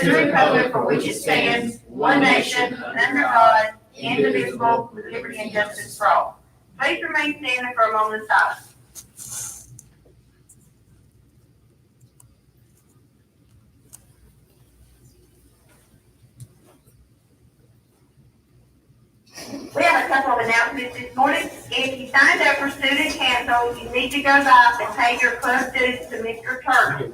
the republic for which it stands, one nation, under God, indivisible, with liberty and justice for all. Please remain standing for a moment of silence. We have a couple of announcements this morning. If you signed up for student council, you need to go back and pay your club dues to Mr. Turner.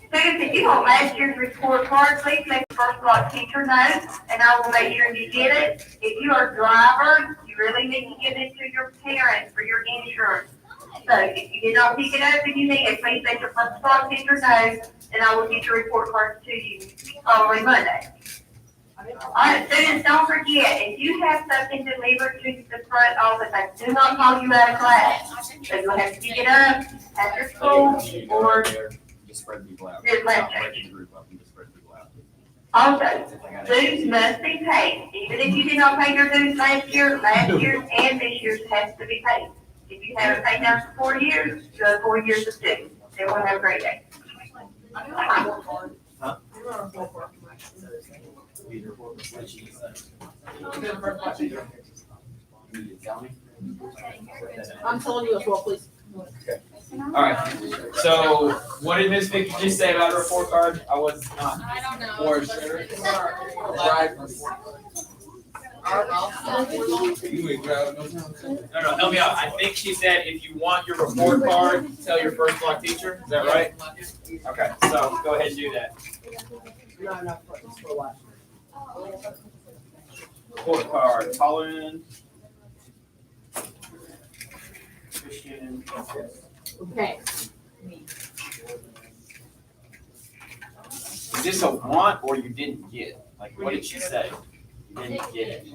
Students, if you want last year's report card, please let the first block teacher know, and I will make sure you get it. If you are a driver, you really need to give it to your parents for your insurance. So if you did not pick it up and you need it, please let your first block teacher know, and I will get your report card to you following Monday. All right, students, don't forget, if you have something delivered to the front office, I do not call you out of class. So you'll have to pick it up after school or just spread people out. Just let Not break the group up and just spread people out. also, dues must be paid. Even if you did not pay your dues last year's and this year's has to be paid. If you haven't paid down for 4 years, you have 4 years of dues. Everyone have a great day. I'm telling you as well, please. All right, so what did Ms. Vicky just say about her report card? I was not. I don't know. For sure. No, help me out. I think she said if you want your report card, tell your first block teacher. Is that right? Okay, so go ahead and do that. No, it's for last. Report card, Colin. Christian. Okay. Is this a want or you didn't get? Like, what did she say? You didn't get it.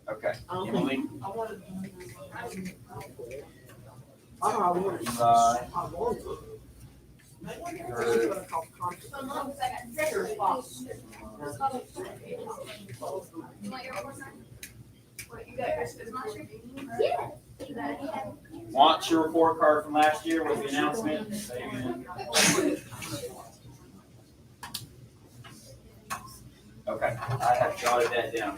Okay. Emily. Want your report card from last year was the announcement. Okay, I have jotted that down.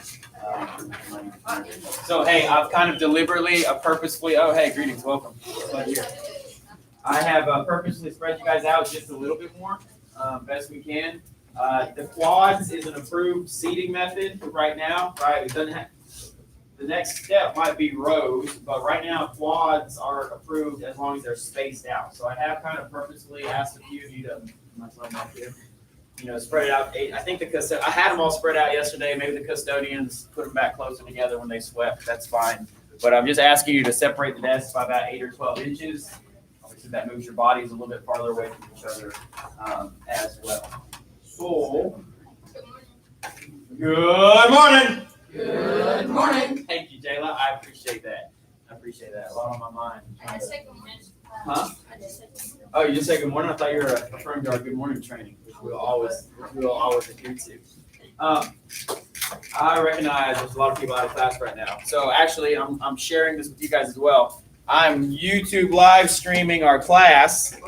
So hey, I've kind of deliberately, purposefully, oh hey, greetings, welcome. Glad you're here. I have purposely spread you guys out just a little bit more, best we can. The quads is an approved seating method right now, right? It doesn't have, the next step might be rows, but right now quads are approved as long as they're spaced out. So I have kind of purposefully asked a few of you to, spread it out. I think I had them all spread out yesterday. Maybe the custodians put them back closer together when they swept. That's fine. But I'm just asking you to separate the desks by about 8 or 12 inches. Obviously, that moves your bodies a little bit farther away from each other as well. So, good morning. Good morning. Thank you, Jayla. I appreciate that. A lot on my mind. Huh? Oh, you just said good morning? I thought you were referring to our good morning training, which we'll always adhere to. I recognize there's a lot of people out of class right now. So actually, I'm sharing this with you guys as well. I'm YouTube live streaming our class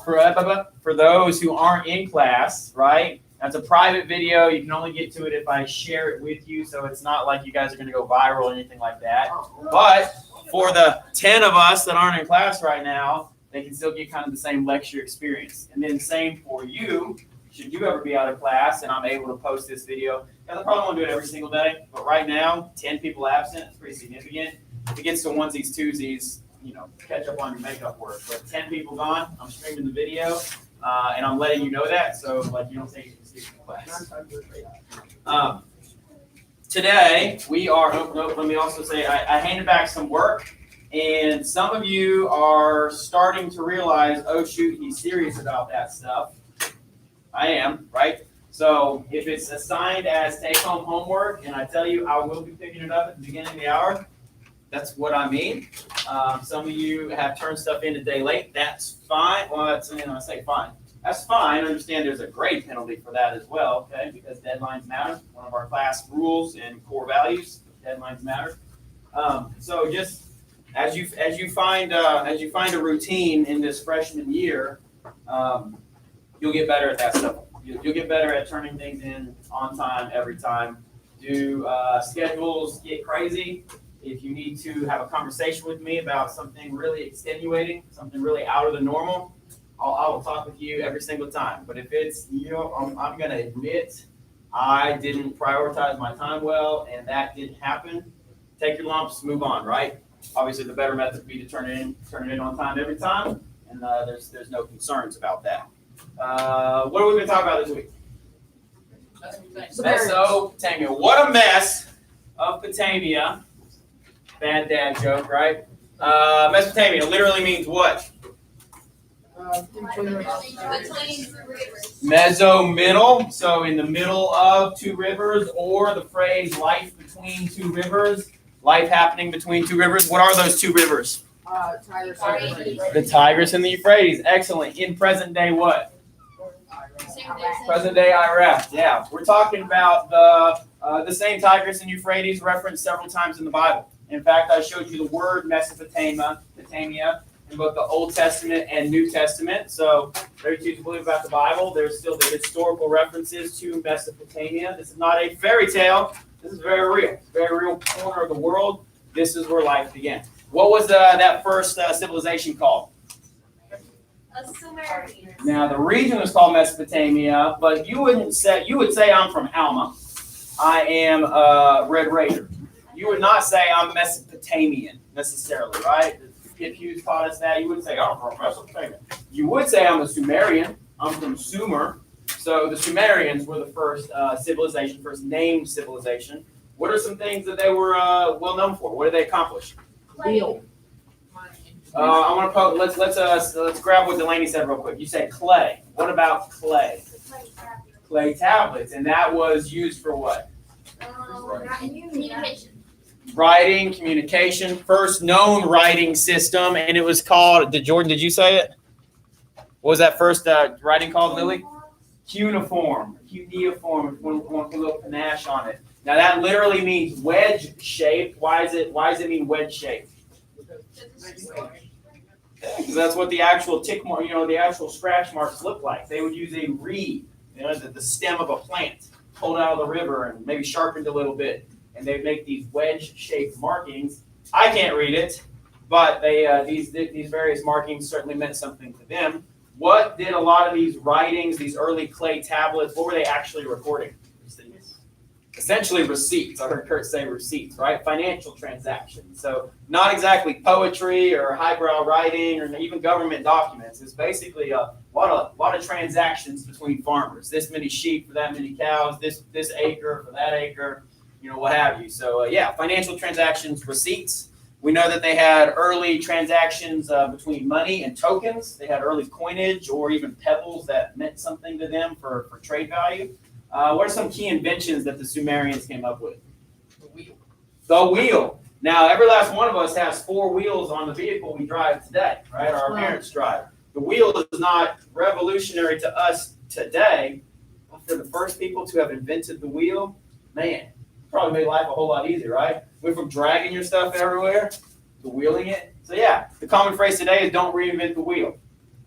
for those who aren't in class, right? That's a private video. You can only get to it if I share it with you, so it's not like you guys are going to go viral or anything like that. But for the 10 of us that aren't in class right now, they can still get kind of the same lecture experience. And then same for you, should you ever be out of class and I'm able to post this video. Because I probably won't do it every single day, but right now, 10 people absent, it's pretty significant. If it gets to onesies, twosies, catch up on your makeup work. But 10 people gone, I'm streaming the video, and I'm letting you know that, so you don't think you can skip the class. Today, we are, let me also say, I handed back some work, and some of you are starting to realize, oh shoot, he's serious about that stuff. I am, right? So if it's assigned as take-home homework, and I tell you I will be picking it up at the beginning of the hour, that's what I mean. Some of you have turned stuff in a day late. That's fine. Well, I say fine. That's fine. I understand there's a grade penalty for that as well, okay? Because deadlines matter. One of our class rules and core values, deadlines matter. So just as you find a routine in this freshman year, you'll get better at that stuff. You'll get better at turning things in on time every time. Do schedules get crazy? If you need to have a conversation with me about something really extenuating, something really out of the normal, I will talk with you every single time. But if it's, I'm going to admit I didn't prioritize my time well and that didn't happen, take your lumps, move on, right? Obviously, the better method would be to turn it in on time every time, and there's no concerns about that. What are we going to talk about this week? Mesopotamia. What a mess of Potamia. Bad dad joke, right? Mesopotamia literally means what? Meso, middle. So in the middle of two rivers, or the phrase life between two rivers, life happening between two rivers. What are those two rivers? The Tigris and the Euphrates. Excellent. In present day what? Present day Iraq. Yeah, we're talking about the same Tigris and Euphrates referenced several times in the Bible. In fact, I showed you the word Mesopotamia in both the Old Testament and New Testament. So very choose to believe about the Bible. There's still the historical references to Mesopotamia. This is not a fairy tale. This is very real corner of the world. This is where life began. What was that first civilization called? Sumerian. Now the region was called Mesopotamia, but you would say I'm from Alma. I am a Red Raider. You would not say I'm Mesopotamian necessarily, right? If you taught us that, you wouldn't say I'm from Mesopotamia. You would say I'm a Sumerian. I'm from Sumer. So the Sumerians were the first civilization, first named civilization. What are some things that they were well known for? What did they accomplish? Wheel. I want to let's grab what Delaney said real quick. You said clay. What about clay? Clay tablets, and that was used for what? Communication. Writing, communication. First known writing system, and it was called. Jordan, did you say it? What was that first writing called, Lily? Cuneiform. Cuneiform. With a little panache on it. Now that literally means wedge shape. Why does it mean wedge shape? Because that's what the actual tick mark, the actual scratch marks look like. They would use a reed, the stem of a plant, pulled out of the river and maybe sharpened a little bit, and they'd make these wedge-shaped markings. I can't read it, but these various markings certainly meant something to them. What did a lot of these writings, these early clay tablets, what were they actually recording? Essentially receipts. I heard Kurt say receipts, right? Financial transactions. So not exactly poetry or highbrow writing or even government documents. It's basically a lot of transactions between farmers. This many sheep for that many cows. This acre for that acre. What have you. So financial transactions, receipts. We know that they had early transactions between money and tokens. They had early coinage or even pebbles that meant something to them for trade value. What are some key inventions that the Sumerians came up with? The wheel. Now, every last one of us has 4 wheels on the vehicle we drive today, right? Our parents drive. The wheel is not revolutionary to us today, but for the first people to have invented the wheel, man, probably made life a whole lot easier, right? Went from dragging your stuff everywhere to wheeling it. So the common phrase today is don't reinvent the wheel.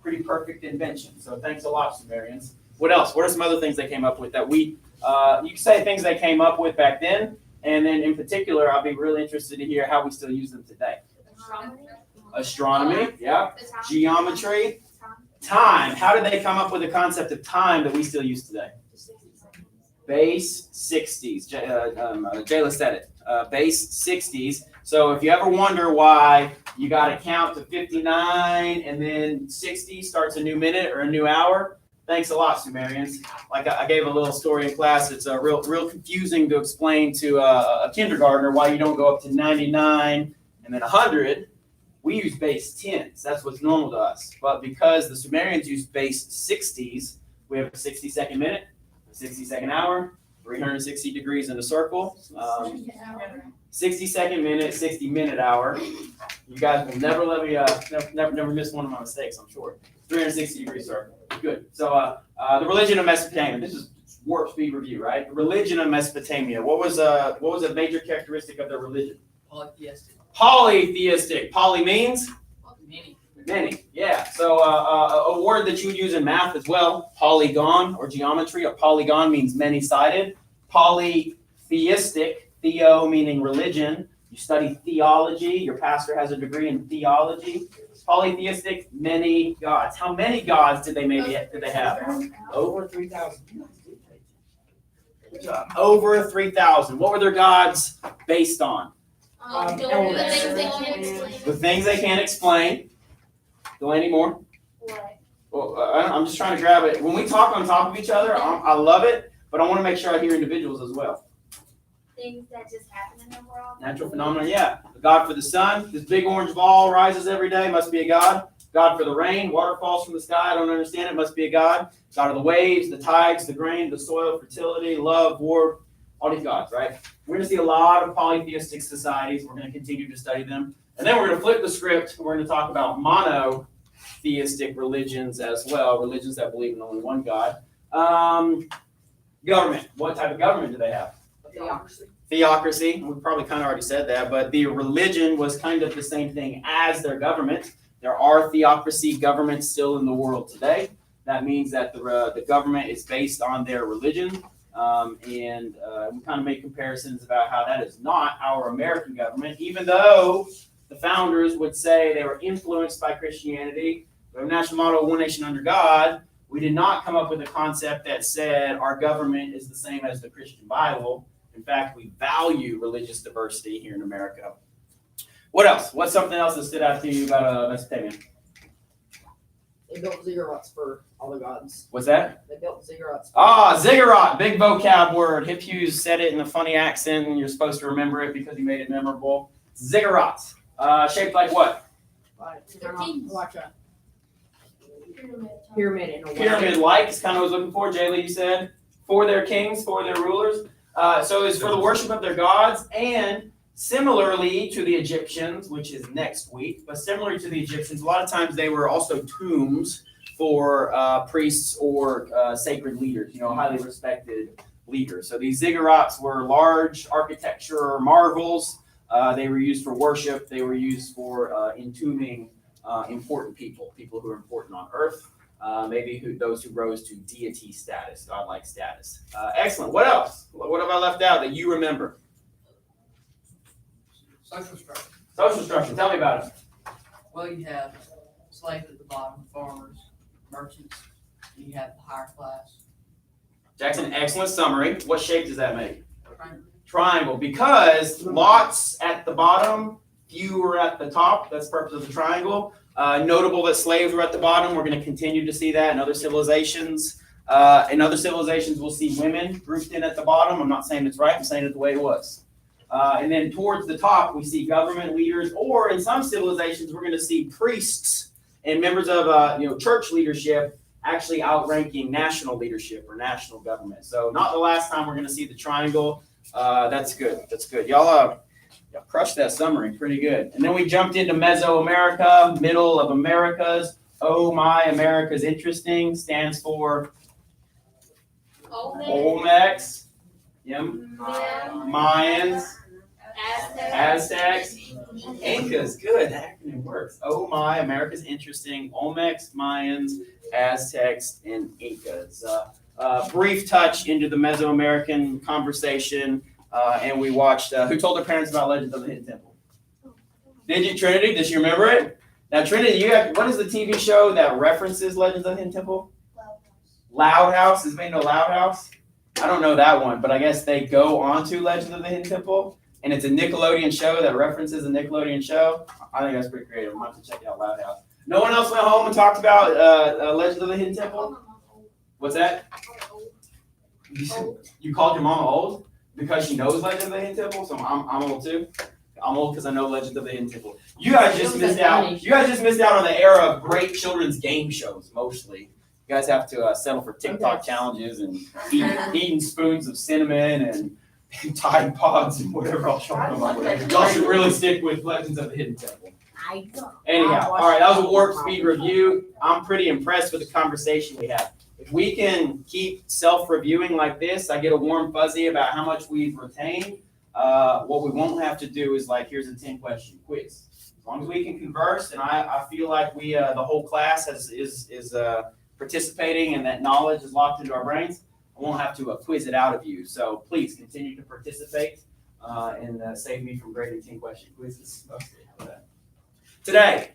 Pretty perfect invention. So thanks a lot, Sumerians. What else? What are some other things they came up with that you can say things they came up with back then, and then in particular, I'll be really interested to hear how we still use them today. Astronomy, yeah. Geometry, time. How did they come up with the concept of time that we still use today? Base 60s. Jayla said it. Base 60s. So if you ever wonder why you got to count to 59 and then 60 starts a new minute or a new hour, thanks a lot, Sumerians. Like I gave a little story in class. It's real confusing to explain to a kindergartner why you don't go up to 99 and then 100. We use base 10s. That's what's normal to us. But because the Sumerians used base 60s, we have a 60-second minute, a 60-second hour, 360 degrees in a circle, 60-second minute, 60-minute hour. You guys will never let me never miss one of my mistakes, I'm sure. 360-degree circle. Good. So the religion of Mesopotamia. This is warp speed review, right? The religion of Mesopotamia. What was a major characteristic of their religion? Polytheistic. Polytheistic. Poly means Many, yeah. So a word that you would use in math as well, polygon or geometry. A polygon means many-sided. Polytheistic, theo meaning religion. You study theology. Your pastor has a degree in theology. Polytheistic, many gods. How many gods did they have? Over 3,000. Good job. Over 3,000. What were their gods based on? The things they can't explain. Go any more? Well, I'm just trying to grab it. When we talk on top of each other, I love it, but I want to make sure I hear individuals as well. Things that just happen in the world. Natural phenomena, yeah. The God for the sun. This big orange ball rises every day. Must be a God. God for the rain. Water falls from the sky. I don't understand it. Must be a God. God of the waves, the tides, the grain, the soil, fertility, love, war. All these gods, right? We're going to see a lot of polytheistic societies. We're going to continue to study them. And then we're going to flip the script. We're going to talk about monotheistic religions as well. Religions that believe in only one God. Government. What type of government do they have? Theocracy. Theocracy. We probably kind of already said that, but the religion was kind of the same thing as their government. There are theocracy governments still in the world today. That means that the government is based on their religion. And we kind of make comparisons about how that is not our American government, even though the founders would say they were influenced by Christianity. We have a national motto, one nation under God. We did not come up with a concept that said our government is the same as the Christian Bible. In fact, we value religious diversity here in America. What else? What's something else that stood out to you about Mesopotamia? They built ziggurats for all the gods. What's that? They built ziggurats. Ziggurat, big vocab word. Hip Hughes said it in a funny accent, and you're supposed to remember it because he made it memorable. Ziggurats, shaped like what? Watch a pyramid in a way. Pyramid-like is kind of what I was looking for. Jaylee, you said for their kings, for their rulers. So it's for the worship of their gods, and similarly to the Egyptians, which is next week, but similarly to the Egyptians, a lot of times they were also tombs for priests or sacred leaders, highly respected leaders. So these ziggurats were large architecture marvels. They were used for worship. They were used for entombing important people who are important on earth. Maybe those who rose to deity status, godlike status. Excellent. What else? What have I left out that you remember? Social structure. Social structure. Tell me about it. Well, you have slaves at the bottom, farmers, merchants. You have the higher class. Jackson, excellent summary. What shape does that make? Triangle. Because lots at the bottom, fewer at the top. That's the purpose of the triangle. Notable that slaves were at the bottom. We're going to continue to see that in other civilizations. In other civilizations, we'll see women grouped in at the bottom. I'm not saying it's right. I'm saying it the way it was. And then towards the top, we see government leaders, or in some civilizations, we're going to see priests and members of church leadership actually outranking national leadership or national government. So not the last time we're going to see the triangle. That's good. That's good. Y'all crushed that summary pretty good. And then we jumped into Mesoamerica, middle of Americas. Oh my, America's interesting. Stands for Olmecs, Mayans, Aztecs, Incas. Good, that acronym works. Oh my, America's interesting. Olmecs, Mayans, Aztecs, and Incas. Brief touch into the Mesoamerican conversation. And we watched, who told their parents about Legends of the Hidden Temple? Did you, Trinity? Did you remember it? Now, Trinity, what is the TV show that references Legends of the Hidden Temple? Loud House. Is made no Loud House? I don't know that one, but I guess they go on to Legends of the Hidden Temple, and it's a Nickelodeon show that references a Nickelodeon show. I think that's pretty creative. I'm going to have to check it out, Loud House. No one else went home and talked about Legends of the Hidden Temple? What's that? You called your mama old? Because she knows Legends of the Hidden Temple, so I'm old too. I'm old because I know Legends of the Hidden Temple. You guys just missed out. You guys just missed out on the era of great children's game shows. Mostly, you guys have to settle for TikTok challenges and eating spoons of cinnamon and Tide Pods and whatever else y'all come up with. Y'all should really stick with Legends of the Hidden Temple. Anyhow, all right, that was a warp speed review. I'm pretty impressed with the conversation we had. If we can keep self-reviewing like this, I get a warm fuzzy about how much we've retained. What we won't have to do is here's a 10-question quiz. As long as we can converse, and I feel like we, the whole class is participating and that knowledge is locked into our brains, I won't have to quiz it out of you. So please continue to participate and save me from grading 10 question quizzes. Today,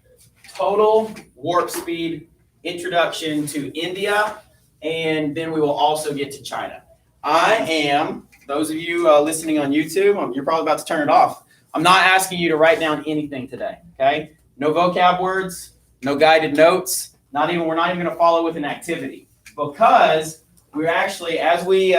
total warp speed introduction to India, and then we will also get to China. I am, those of you listening on YouTube, you're probably about to turn it off. I'm not asking you to write down anything today, okay? No vocab words, no guided notes, we're not even going to follow with an activity, because we're actually, as we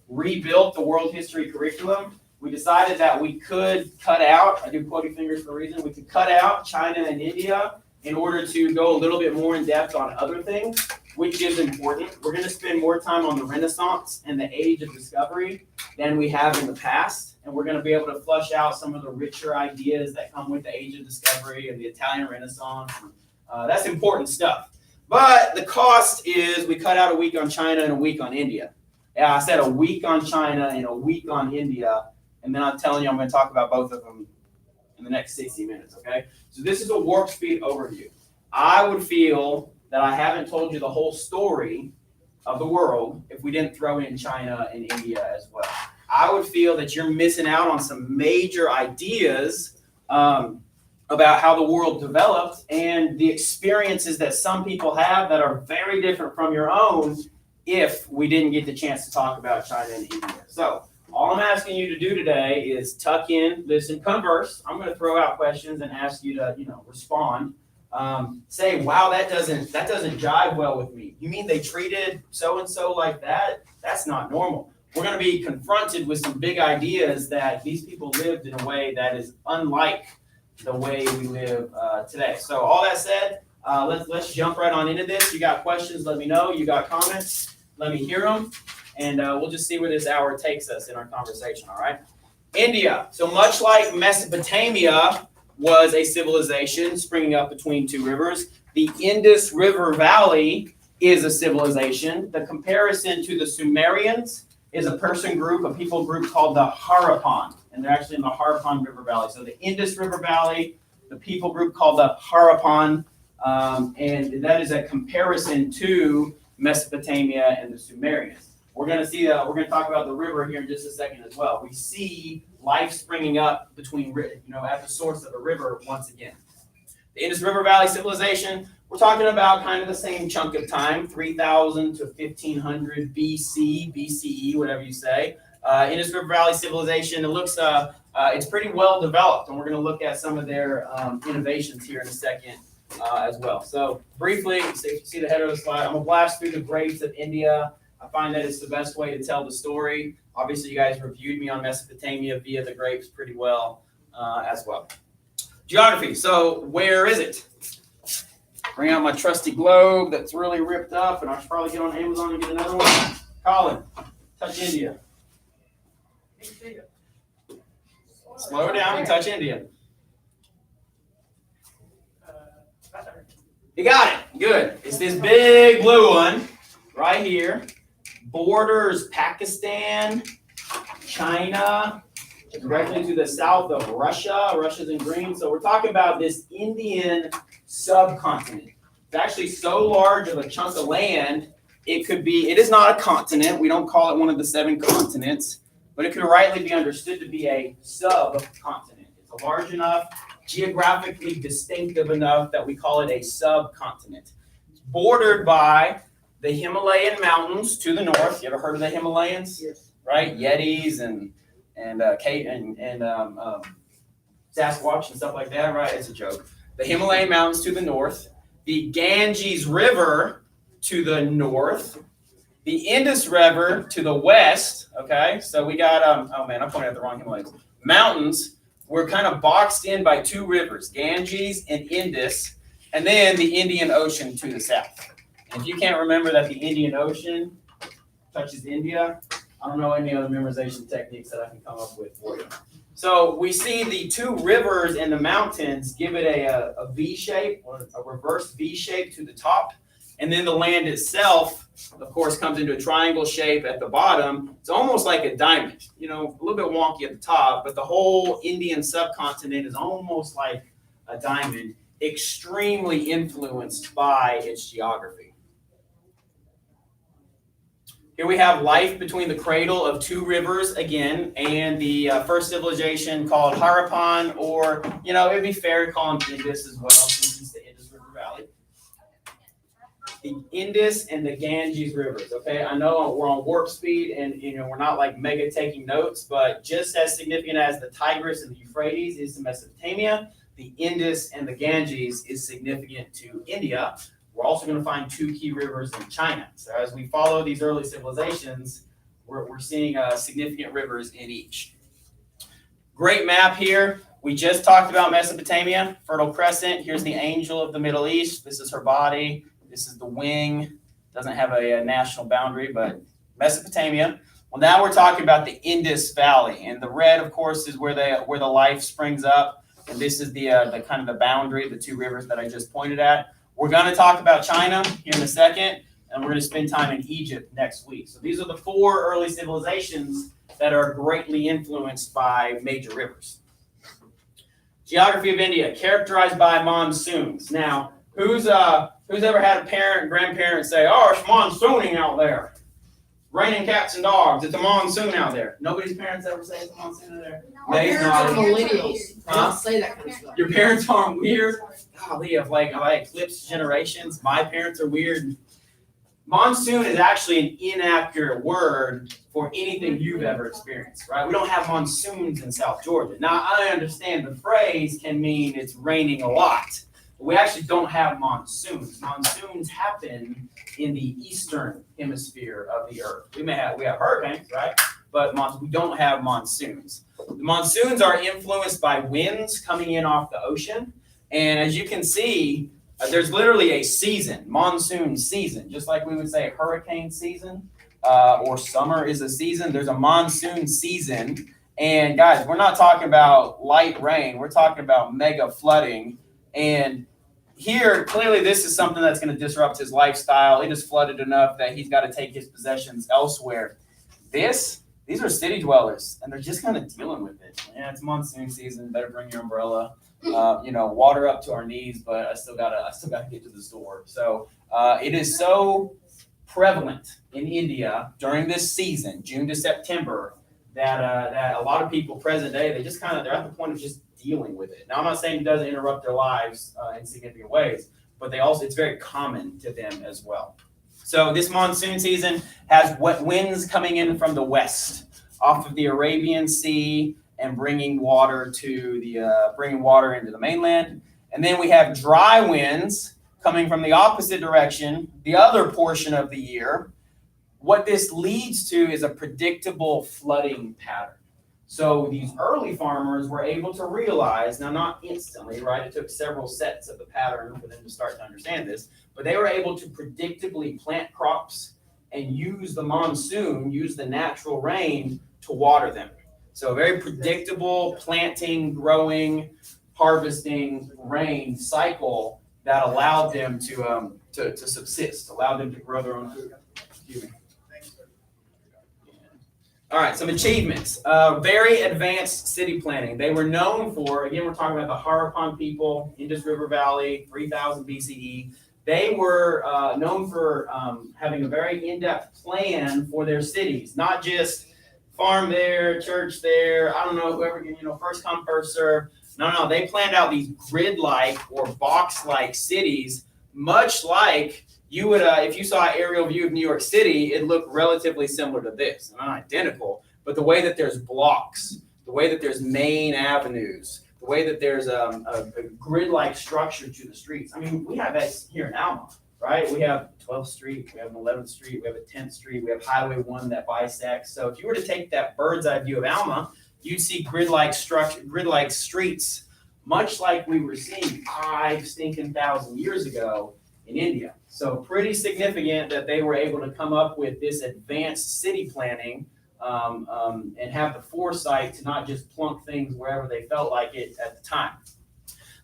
rebuilt the world history curriculum, we decided that we could cut out, I do quoting fingers for a reason, we could cut out China and India in order to go a little bit more in depth on other things, which is important. We're going to spend more time on the Renaissance and the Age of Discovery than we have in the past. And we're going to be able to flush out some of the richer ideas that come with the Age of Discovery and the Italian Renaissance. That's important stuff. But the cost is we cut out a week on China and a week on India. Yeah, I said a week on China and a week on India. And then I'm telling you, I'm going to talk about both of them in the next 60 minutes, okay? So this is a warp speed overview. I would feel that I haven't told you the whole story of the world if we didn't throw in China and India as well. I would feel that you're missing out on some major ideas about how the world developed and the experiences that some people have that are very different from your own if we didn't get the chance to talk about China and India. So all I'm asking you to do today is tuck in, listen, converse. I'm going to throw out questions and ask you to, respond. Say, wow, that doesn't jive well with me. You mean they treated so-and-so like that? That's not normal. We're going to be confronted with some big ideas that these people lived in a way that is unlike the way we live today. So all that said, let's jump right on into this. You got questions, let me know. You got comments, let me hear them. And we'll just see where this hour takes us in our conversation, all right? India. So much like Mesopotamia was a civilization springing up between two rivers, the Indus River Valley is a civilization. The comparison to the Sumerians is a people group called the Harappan, and they're actually in the Harappan River Valley. So the Indus River Valley, the people group called the Harappan, and that is a comparison to Mesopotamia and the Sumerians. We're going to talk about the river here in just a second as well. We see life springing up between, at the source of a river once again. The Indus River Valley civilization, we're talking about kind of the same chunk of time, 3000 to 1500 BC, BCE, whatever you say. Indus River Valley civilization, it looks, it's pretty well developed, and we're going to look at some of their innovations here in a second as well. So briefly, see the header of the slide. I'm going to blast through the grapes of India. I find that it's the best way to tell the story. Obviously, you guys reviewed me on Mesopotamia via the grapes pretty well as well. Geography. So where is it? Bring out my trusty globe that's really ripped up, and I should probably get on Amazon and get another one. Colin, touch India. Slow down and touch India. You got it. Good. It's this big blue one right here. Borders Pakistan, China, directly to the south of Russia. Russia's in green. So we're talking about this Indian subcontinent. It's actually so large of a chunk of land, it is not a continent. We don't call it one of the 7 continents, but it could rightly be understood to be a subcontinent. It's large enough, geographically distinctive enough that we call it a subcontinent. It's bordered by the Himalayan mountains to the north. You ever heard of the Himalayas? Yes. Right? Yetis and Sasquatch and stuff like that, right? It's a joke. The Himalayan mountains to the north, the Ganges River to the north, the Indus River to the west. Okay, so we got oh man, I pointed at the wrong Himalayas. Mountains. We're kind of boxed in by 2 rivers, Ganges and Indus, and then the Indian Ocean to the south. If you can't remember that the Indian Ocean touches India, I don't know any other memorization techniques that I can come up with for you. So we see the 2 rivers and the mountains give it a V shape, or a reverse V shape to the top. And then the land itself, of course, comes into a triangle shape at the bottom. It's almost like a diamond, a little bit wonky at the top, but the whole Indian subcontinent is almost like a diamond, extremely influenced by its geography. Here we have life between the cradle of two rivers again, and the first civilization called Harappan, or, it'd be fair to call them Indus as well, since it's the Indus River Valley. The Indus and the Ganges rivers, okay? I know we're on warp speed and, we're not like mega taking notes, but just as significant as the Tigris and the Euphrates is to Mesopotamia, the Indus and the Ganges is significant to India. We're also going to find two key rivers in China. So as we follow these early civilizations, we're seeing significant rivers in each. Great map here. We just talked about Mesopotamia, Fertile Crescent. Here's the angel of the Middle East. This is her body. This is the wing. Doesn't have a national boundary, but Mesopotamia. Well, now we're talking about the Indus Valley, and the red, of course, is where the life springs up. And this is the kind of the boundary, the two rivers that I just pointed at. We're going to talk about China here in a second, and we're going to spend time in Egypt next week. So these are the 4 early civilizations that are greatly influenced by major rivers. Geography of India, characterized by monsoons. Now, who's ever had a parent and grandparent say, "Oh, it's monsooning out there. Raining cats and dogs. It's a monsoon out there." Nobody's parents ever say it's a monsoon out there? Our Nays parents are nodding. millennials. They don't say that kind of stuff. Your parents aren't weird. Golly, have I eclipsed generations? My parents are weird. Monsoon is actually an inaccurate word for anything you've ever experienced, right? We don't have monsoons in South Georgia. Now, I understand the phrase can mean it's raining a lot. We actually don't have monsoons. Monsoons happen in the eastern hemisphere of the earth. We have hurricanes, right? But we don't have monsoons. The monsoons are influenced by winds coming in off the ocean. And as you can see, there's literally a season, monsoon season, just like we would say hurricane season or summer is a season. There's a monsoon season. And guys, we're not talking about light rain. We're talking about mega flooding. And here, clearly, this is something that's going to disrupt his lifestyle. It is flooded enough that he's got to take his possessions elsewhere. These are city dwellers, and they're just kind of dealing with it. Yeah, it's monsoon season. Better bring your umbrella. Water up to our knees, but I still gotta get to the store. So it is so prevalent in India during this season, June to September, that a lot of people present day, they're at the point of just dealing with it. Now, I'm not saying it doesn't interrupt their lives in significant ways, but it's very common to them as well. So this monsoon season has wet winds coming in from the west, off of the Arabian Sea, and bringing water into the mainland. And then we have dry winds coming from the opposite direction, the other portion of the year. What this leads to is a predictable flooding pattern. So these early farmers were able to realize, now not instantly, right? It took several sets of the pattern for them to start to understand this, but they were able to predictably plant crops and use the monsoon, use the natural rain to water them. So a very predictable planting, growing, harvesting rain cycle that allowed them to subsist, allowed them to grow their own food. Excuse me. All right, some achievements. Very advanced city planning. They were known for, again, we're talking about the Harappan people, Indus River Valley, 3000 BCE. They were known for having a very in-depth plan for their cities, not just farm there, church there, I don't know, whoever, first come, first serve. No, they planned out these grid-like or box-like cities, much like you would, if you saw an aerial view of New York City, it looked relatively similar to this. Not identical, but the way that there's blocks, the way that there's main avenues, the way that there's a grid-like structure to the streets. I mean, we have that here in Alma, right? We have 12th Street, we have 11th Street, we have a 10th Street, we have Highway 1 that bisects. So if you were to take that bird's eye view of Alma, you'd see grid-like structure, grid-like streets, much like we were seeing 5,000 years ago in India. So pretty significant that they were able to come up with this advanced city planning and have the foresight to not just plunk things wherever they felt like it at the time.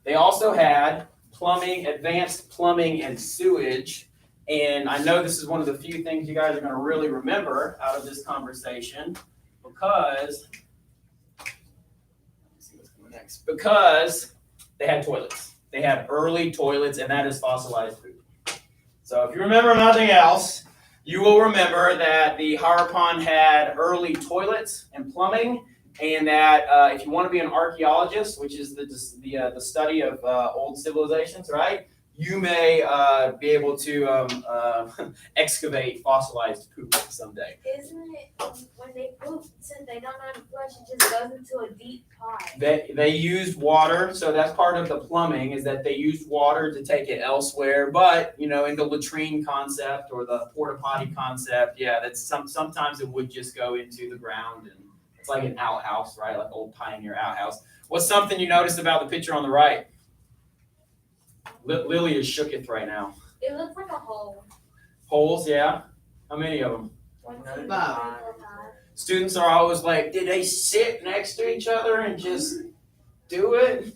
They also had plumbing, advanced plumbing and sewage. And I know this is one of the few things you guys are going to really remember out of this conversation because they had toilets. They had early toilets, and that is fossilized food. So if you remember nothing else, you will remember that the Harappan had early toilets and plumbing, and that if you want to be an archaeologist, which is the study of old civilizations, right? You may be able to excavate fossilized poop someday. Isn't it when they poop, since they don't know how to flush, it just goes into a deep pot? They used water, so that's part of the plumbing, is that they used water to take it elsewhere. But in the latrine concept or the porta potty concept, yeah, that's sometimes it would just go into the ground, and it's like an outhouse, right? Like old pioneer outhouse. What's something you noticed about the picture on the right? Lily is shooketh right now. It looks like a hole. Holes, yeah. How many of them? 1, 2, 3, 4, 5. 5. Students are always like, did they sit next to each other and just do it?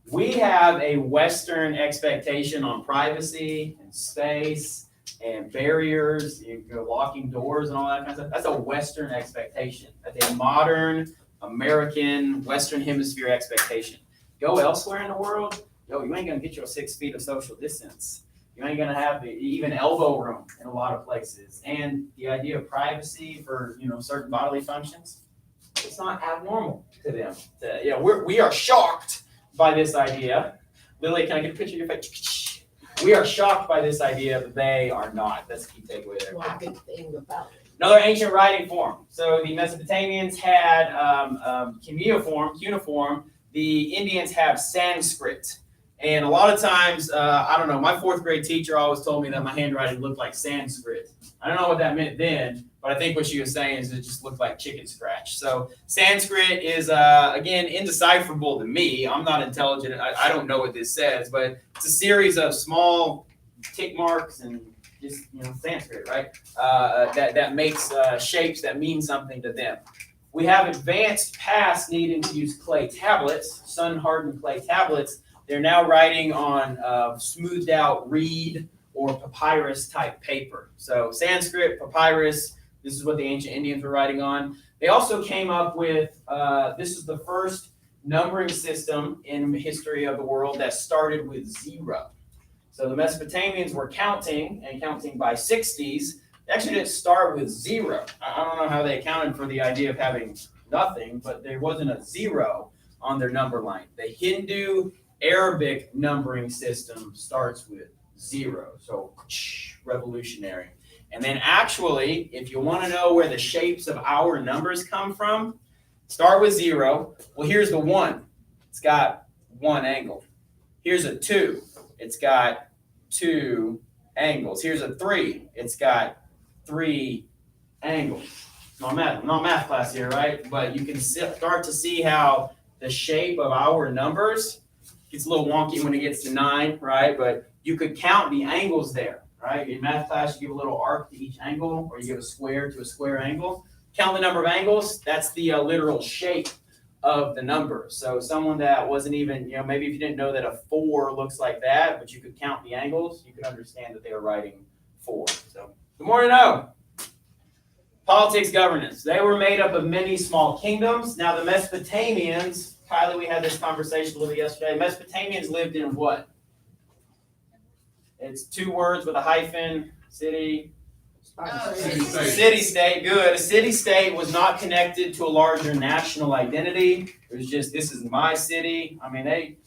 We have a Western expectation on privacy and space and barriers, locking doors and all that kind of stuff. That's a Western expectation. That's a modern American Western Hemisphere expectation. Go elsewhere in the world, you ain't gonna get your 6 feet of social distance. You ain't gonna have even elbow room in a lot of places. And the idea of privacy for certain bodily functions, it's not abnormal to them. We are shocked by this idea. Lily, can I get a picture of your face? We are shocked by this idea, but they are not. That's the key takeaway there. Well, good thing about it. Another ancient writing form. So the Mesopotamians had cuneiform. The Indians have Sanskrit. And a lot of times, I don't know, my 4th grade teacher always told me that my handwriting looked like Sanskrit. I don't know what that meant then, but I think what she was saying is it just looked like chicken scratch. So Sanskrit is, again, indecipherable to me. I'm not intelligent. I don't know what this says, but it's a series of small tick marks and just, Sanskrit, right? That makes shapes that mean something to them. We have advanced past needing to use clay tablets, sun-hardened clay tablets. They're now writing on smoothed out reed or papyrus type paper. So Sanskrit, papyrus, this is what the ancient Indians were writing on. They also came up with, this is the first numbering system in the history of the world that started with 0. So the Mesopotamians were counting by 60s. They actually didn't start with 0. I don't know how they accounted for the idea of having nothing, but there wasn't a 0 on their number line. The Hindu Arabic numbering system starts with 0, so revolutionary. And then actually, if you want to know where the shapes of our numbers come from, start with 0. Well, here's the 1. It's got 1 angle. Here's a 2. It's got 2 angles. Here's a 3. It's got 3 angles. Not math class here, right? But you can start to see how the shape of our numbers gets a little wonky when it gets to 9, right? But you could count the angles there, right? In math class, you give a little arc to each angle, or you give a square to a square angle. Count the number of angles. That's the literal shape of the number. So someone that wasn't even, maybe if you didn't know that a 4 looks like that, but you could count the angles, you could understand that they were writing 4. So the more you know. Politics, governance. They were made up of many small kingdoms. Now the Mesopotamians, Kylie, we had this conversation a little yesterday. Mesopotamians lived in what? It's 2 words with a hyphen, city. City-state, good. A city-state was not connected to a larger national identity. It was just, this is my city. I mean,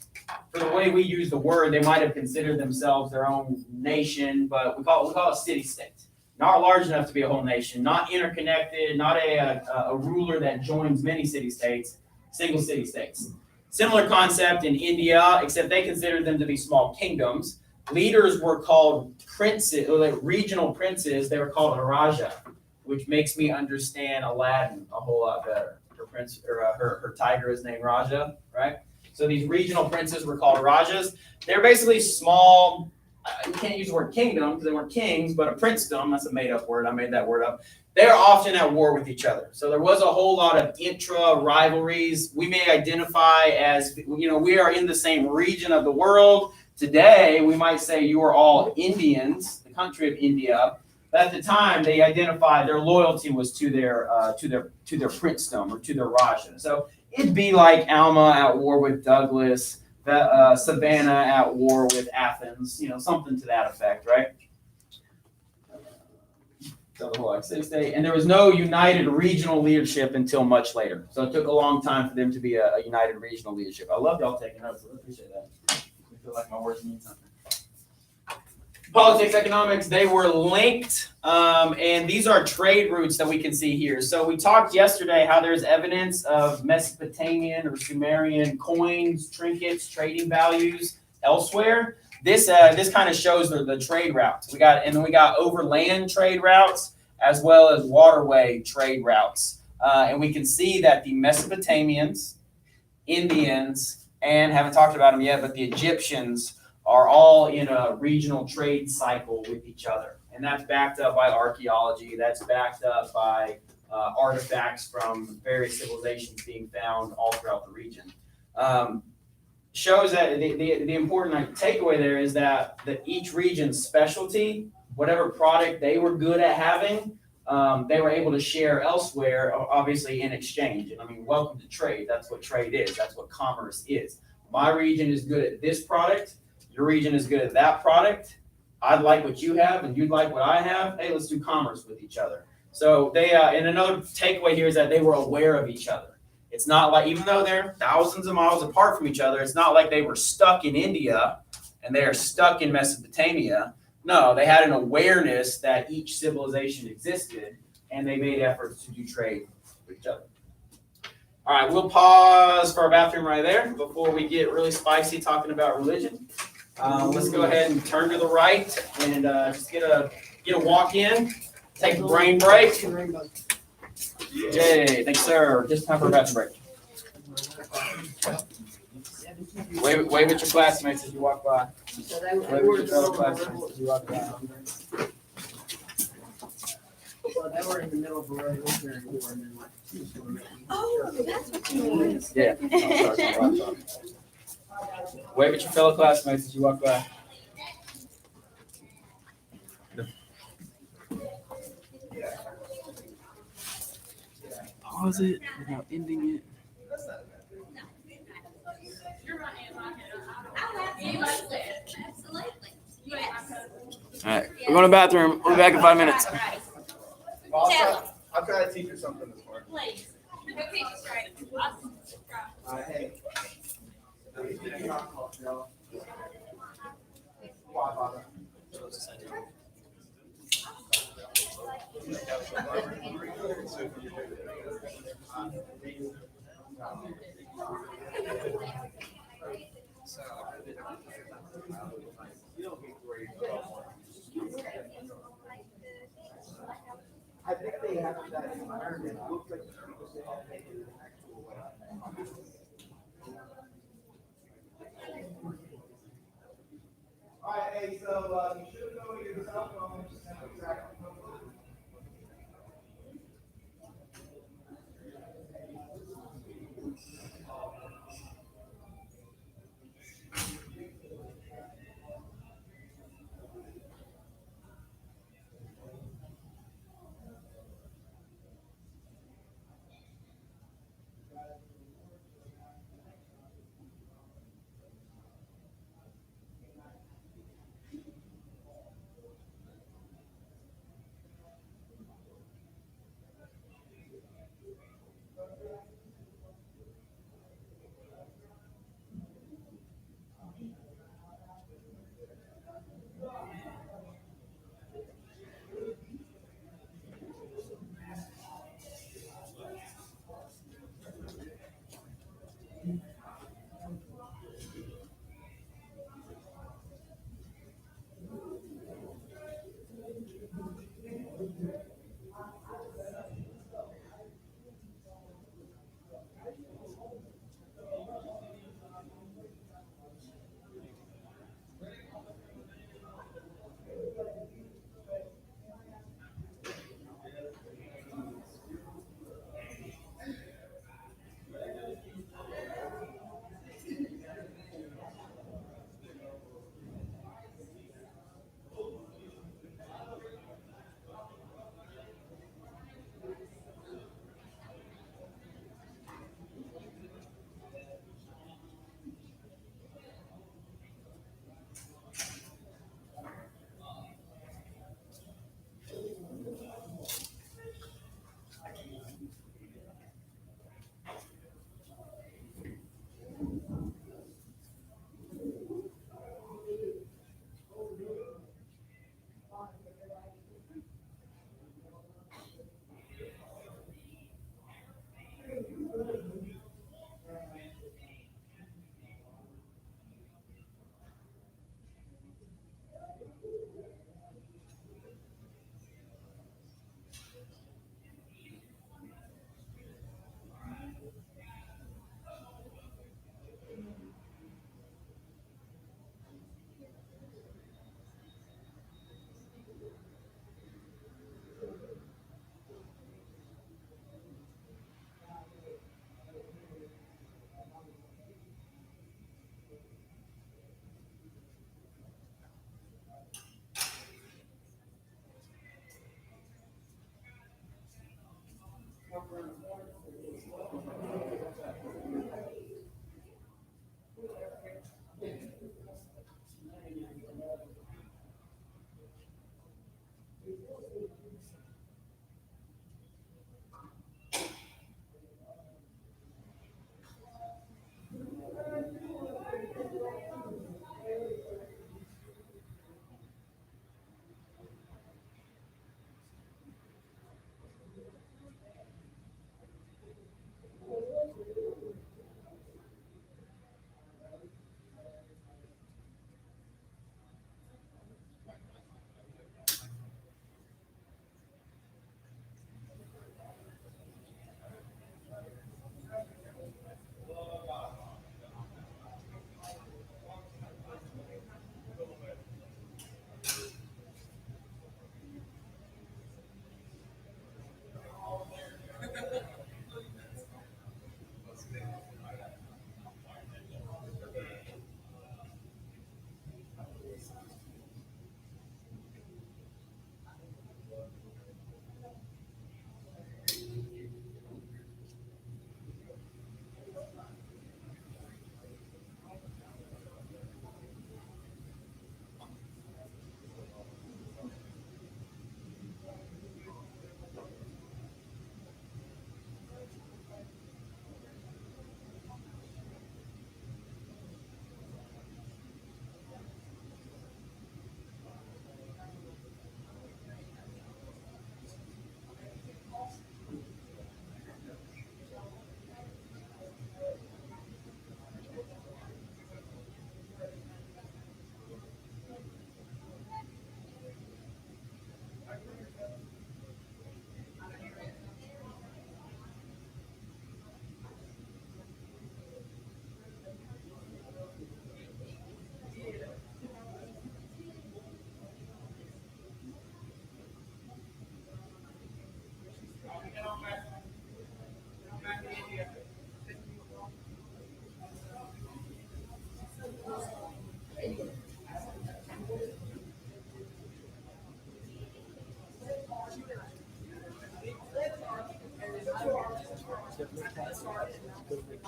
for the way we use the word, they might have considered themselves their own nation, but we call it city-state. Not large enough to be a whole nation, not interconnected, not a ruler that joins many city-states. Single city-states. Similar concept in India, except they considered them to be small kingdoms. Leaders were called princes, or like regional princes. They were called a Raja, which makes me understand Aladdin a whole lot better. Her tiger is named Raja, right? So these regional princes were called Rajas. They're basically small. You can't use the word kingdom because they weren't kings, but a princedom, that's a made-up word. I made that word up. They're often at war with each other. So there was a whole lot of intra-rivalries. We may identify as, we are in the same region of the world. Today, we might say you are all Indians, the country of India. But at the time, they identified their loyalty was to their princedom or to their Raja. So it'd be like Alma at war with Douglas, Savannah at war with Athens, something to that effect, right? So the whole Exodus Day, and there was no united regional leadership until much later. So it took a long time for them to be a united regional leadership. I love y'all taking notes. I appreciate that. I feel like my words mean something. Politics, economics, they were linked, and these are trade routes that we can see here. So we talked yesterday how there's evidence of Mesopotamian or Sumerian coins, trinkets, trading values elsewhere. This kind of shows the trade routes. We got overland trade routes as well as waterway trade routes, and we can see that the Mesopotamians, Indians, and haven't talked about them yet, but the Egyptians are all in a regional trade cycle with each other. And that's backed up by archaeology. That's backed up by artifacts from various civilizations being found all throughout the region. Shows that the important takeaway there is that each region's specialty, whatever product they were good at having, they were able to share elsewhere, obviously in exchange. And I mean, welcome to trade. That's what trade is. That's what commerce is. My region is good at this product. Your region is good at that product. I'd like what you have and you'd like what I have. Hey, let's do commerce with each other. So they, and another takeaway here is that they were aware of each other. It's not like, even though they're thousands of miles apart from each other, it's not like they were stuck in India and they are stuck in Mesopotamia. No, they had an awareness that each civilization existed and they made efforts to do trade with each other. All right, we'll pause for our bathroom right there before we get really spicy talking about religion. Let's go ahead and turn to the right and just get a walk in, take a brain break. Jay, thanks, sir. Just time for a bathroom break. Wave at your classmates as you walk by. Wave at your fellow classmates as you walk by. Well, they were in the middle of a road, and then like. Oh, that's what you mean. Yeah. Oh, sorry. Wave at your fellow classmates as you walk by. Pause it without ending it. All right, we're going to the bathroom. We'll be back in 5 minutes. Well, I'll try to teach you something this morning. Please. Okay, just right. Hey. I think they have that environment. It looks like because they have made it an actual way. All right, hey, so you should go to your cell phone and track.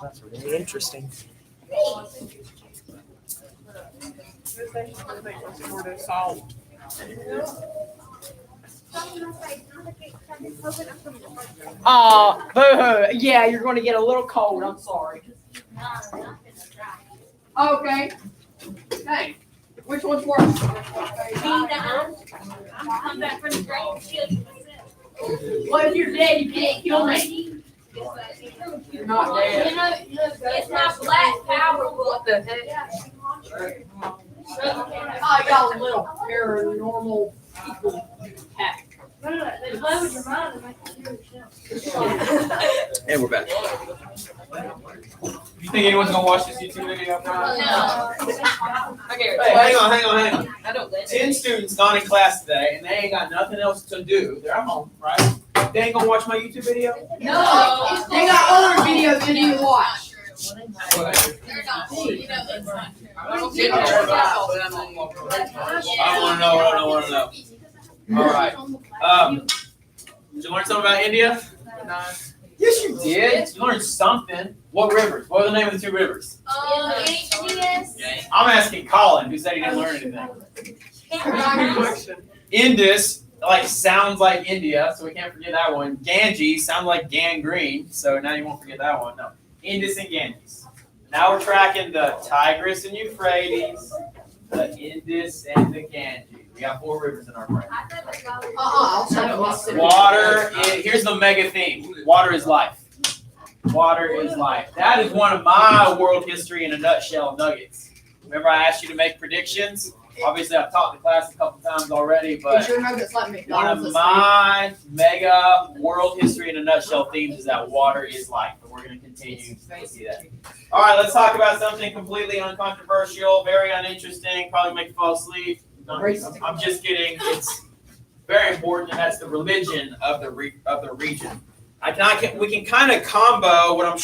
That's really interesting. Boo-hoo. Yeah, you're going to get a little cold. I'm sorry. Okay. Hey, which one's worse? I'm back from the grave. What if you're dead? You can't kill me. You're not dead. It's my black power book. What the heck? Oh, y'all little paranormal people. Heck. They play with your mind and make you do yourself. And we're back. You think anyone's gonna watch this YouTube video? No. Hey, hang on. I don't let 10 students gone in class today, and they ain't got nothing else to do. They're at home, right? They ain't gonna watch my YouTube video? No, they got other videos they need to watch. They're not. You know, it's not true. I wanna know. All right. Did you learn something about India? Yes, you did. You learned something. What rivers? What are the name of the 2 rivers? Indians. I'm asking Colin, who said he didn't learn anything. Indus, like, sounds like India, so we can't forget that one. Ganges sounds like gangrene, so now you won't forget that one. No, Indus and Ganges. Now we're tracking the Tigris and Euphrates, the Indus and the Ganges. We got 4 rivers in our brain. I'll tell you what. Water, here's the mega theme. Water is life. Water is life. That is one of my world history in a nutshell nuggets. Remember I asked you to make predictions? Obviously, I've taught the class a couple times already, but Your nuggets like one McDonald's of this my mega world history in a nutshell themes is that water is life, and we're going to continue to see that. All right, let's talk about something completely uncontroversial, very uninteresting, probably make you fall asleep. I'm just kidding. It's very important, and that's the religion of the region. We can kind of combo what I'm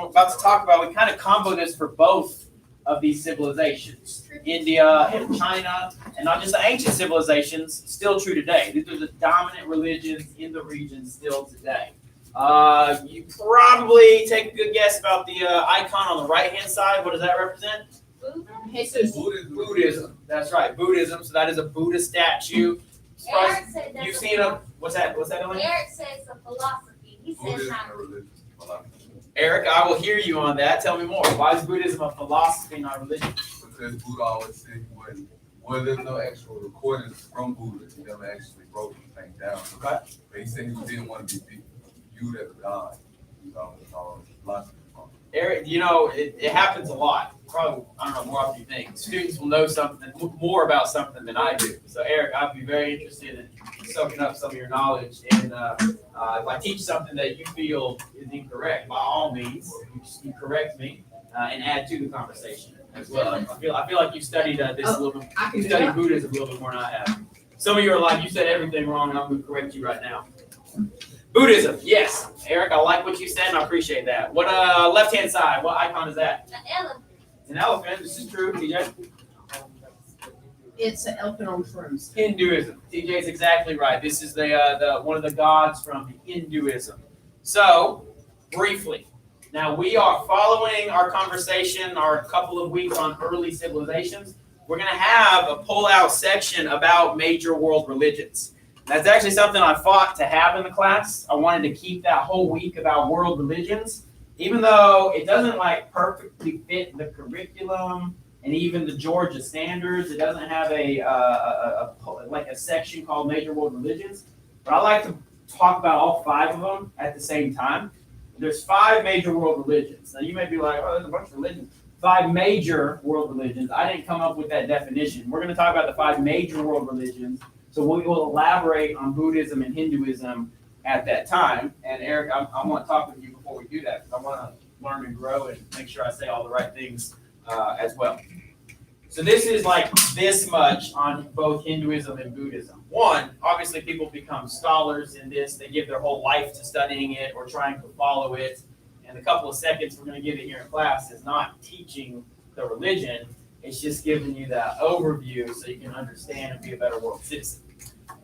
about to talk about. We kind of combo this for both of these civilizations, India and China, and not just the ancient civilizations, still true today. These are the dominant religions in the region still today. You probably take a good guess about the icon on the right-hand side. What does that represent? Buddhism. That's right, Buddhism. So that is a Buddha statue. Eric said that's You've seen a what's that? Elaine? Eric says a philosophy. He says not. Eric, I will hear you on that. Tell me more. Why is Buddhism a philosophy, not religion? Because Buddha always said there's no actual recordings from Buddha. He never actually wrote anything down. Okay. But he said he didn't want to be viewed as a god. Philosophy. Eric, it happens a lot. Probably, I don't know, more often you think. Students will know something more about something than I do. So, Eric, I'd be very interested in soaking up some of your knowledge. And if I teach something that you feel is incorrect, by all means, you correct me and add to the conversation as well. I feel like you've studied this a little bit. You studied Buddhism a little bit more than I have. Some of you are like, you said everything wrong, and I'm going to correct you right now. Buddhism, yes. Eric, I like what you said, and I appreciate that. What left-hand side, what icon is that? An elephant. It's an elephant. This is true, TJ. It's an elephant on shrooms. Hinduism. TJ is exactly right. This is the one of the gods from Hinduism. So, briefly, now we are following our conversation, our couple of weeks on early civilizations. We're going to have a pull-out section about major world religions. That's actually something I fought to have in the class. I wanted to keep that whole week about world religions, even though it doesn't perfectly fit the curriculum and even the Georgia standards. It doesn't have a section called Major World Religions. But I like to talk about all 5 of them at the same time. There's 5 major world religions. Now you may be like, oh, there's a bunch of religions. 5 major world religions. I didn't come up with that definition. We're going to talk about the 5 major world religions. So we will elaborate on Buddhism and Hinduism at that time. And Eric, I want to talk with you before we do that, because I want to learn and grow and make sure I say all the right things as well. So this is like this much on both Hinduism and Buddhism. One, obviously people become scholars in this. They give their whole life to studying it or trying to follow it. And the couple of seconds we're going to give it here in class is not teaching the religion. It's just giving you that overview so you can understand and be a better world citizen.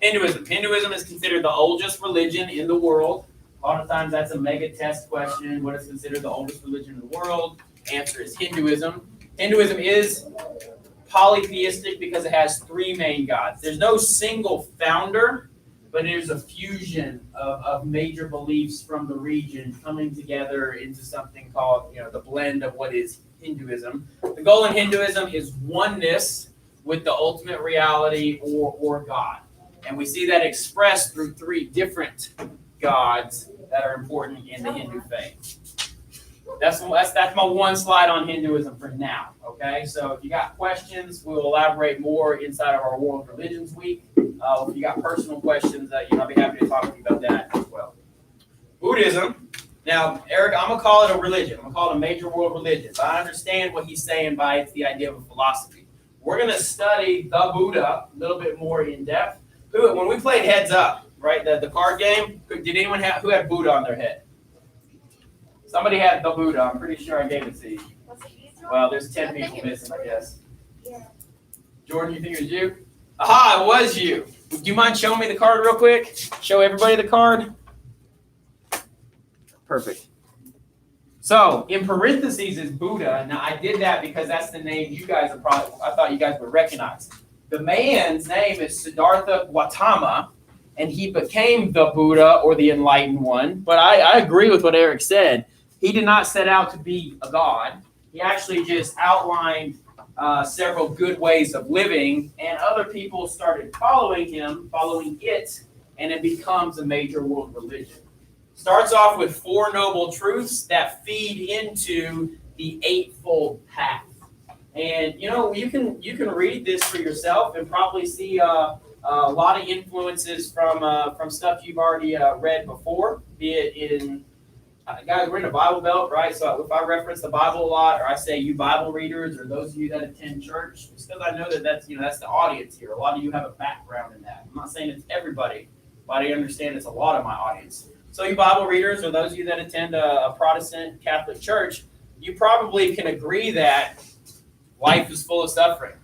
Hinduism. Hinduism is considered the oldest religion in the world. A lot of times that's a mega test question. What is considered the oldest religion in the world? Answer is Hinduism. Hinduism is polytheistic because it has three main gods. There's no single founder, but it is a fusion of major beliefs from the region coming together into something called, the blend of what is Hinduism. The goal in Hinduism is oneness with the ultimate reality or God. And we see that expressed through three different gods that are important in the Hindu faith. That's my one slide on Hinduism for now. Okay, so if you got questions, we'll elaborate more inside of our World Religions Week. If you got personal questions, I'll be happy to talk to you about that as well. Buddhism. Now, Eric, I'm gonna call it a religion. I'm gonna call it a major world religion. But I understand what he's saying by it's the idea of a philosophy. We're gonna study the Buddha a little bit more in depth. When we played Heads Up, right, the card game, did anyone who had Buddha on their head? Somebody had the Buddha. I'm pretty sure I gave it to you. Well, there's 10 people missing, I guess. Yeah. Jordan, you think it was you? Aha, it was you. Would you mind showing me the card real quick? Show everybody the card. Perfect. So, in parentheses is Buddha. Now, I did that because that's the name you guys I thought you guys would recognize. The man's name is Siddhartha Gautama, and he became the Buddha or the enlightened one. But I agree with what Eric said. He did not set out to be a god. He actually just outlined several good ways of living, and other people started following it, and it becomes a major world religion. Starts off with 4 noble truths that feed into the Eightfold Path. And you can read this for yourself and probably see a lot of influences from stuff you've already read before, be it in guys, we're in a Bible Belt, right? So if I reference the Bible a lot, or I say you Bible readers, or those of you that attend church, it's because I know that's the audience here. A lot of you have a background in that. I'm not saying it's everybody, but I understand it's a lot of my audience. So you Bible readers, or those of you that attend a Protestant Catholic church, you probably can agree that life is full of suffering.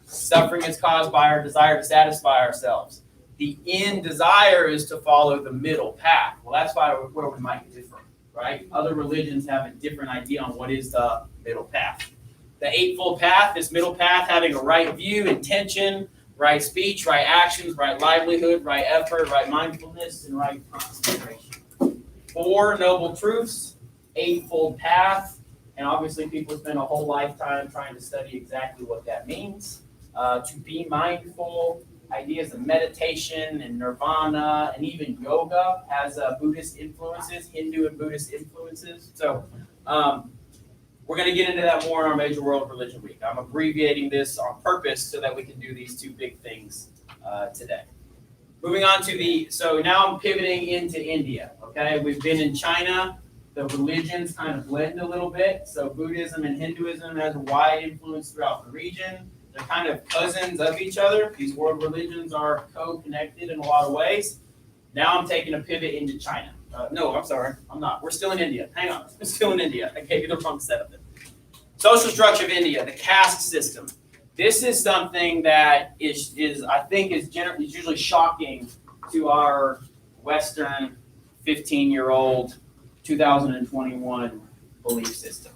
Suffering is caused by our desire to satisfy ourselves. The end desire is to follow the middle path. Well, that's where we might differ. Right? Other religions have a different idea on what is the middle path. The Eightfold Path, this middle path, having a right view, intention, right speech, right actions, right livelihood, right effort, right mindfulness, and right concentration. 4 noble truths, Eightfold Path, and obviously people spend a whole lifetime trying to study exactly what that means. To be mindful, ideas of meditation and nirvana and even yoga has Buddhist influences, Hindu and Buddhist influences. So we're going to get into that more in our Major World Religion Week. I'm abbreviating this on purpose so that we can do these 2 big things today. Moving on so now I'm pivoting into India. Okay, we've been in China. The religions kind of blend a little bit. So Buddhism and Hinduism has a wide influence throughout the region. They're kind of cousins of each other. These world religions are co-connected in a lot of ways. Now I'm taking a pivot into China. No, I'm sorry. I'm not. We're still in India. Hang on. We're still in India. I gave you the wrong set of it. Social structure of India, the caste system. This is something that is usually shocking to our Western 15-year-old 2021 belief system.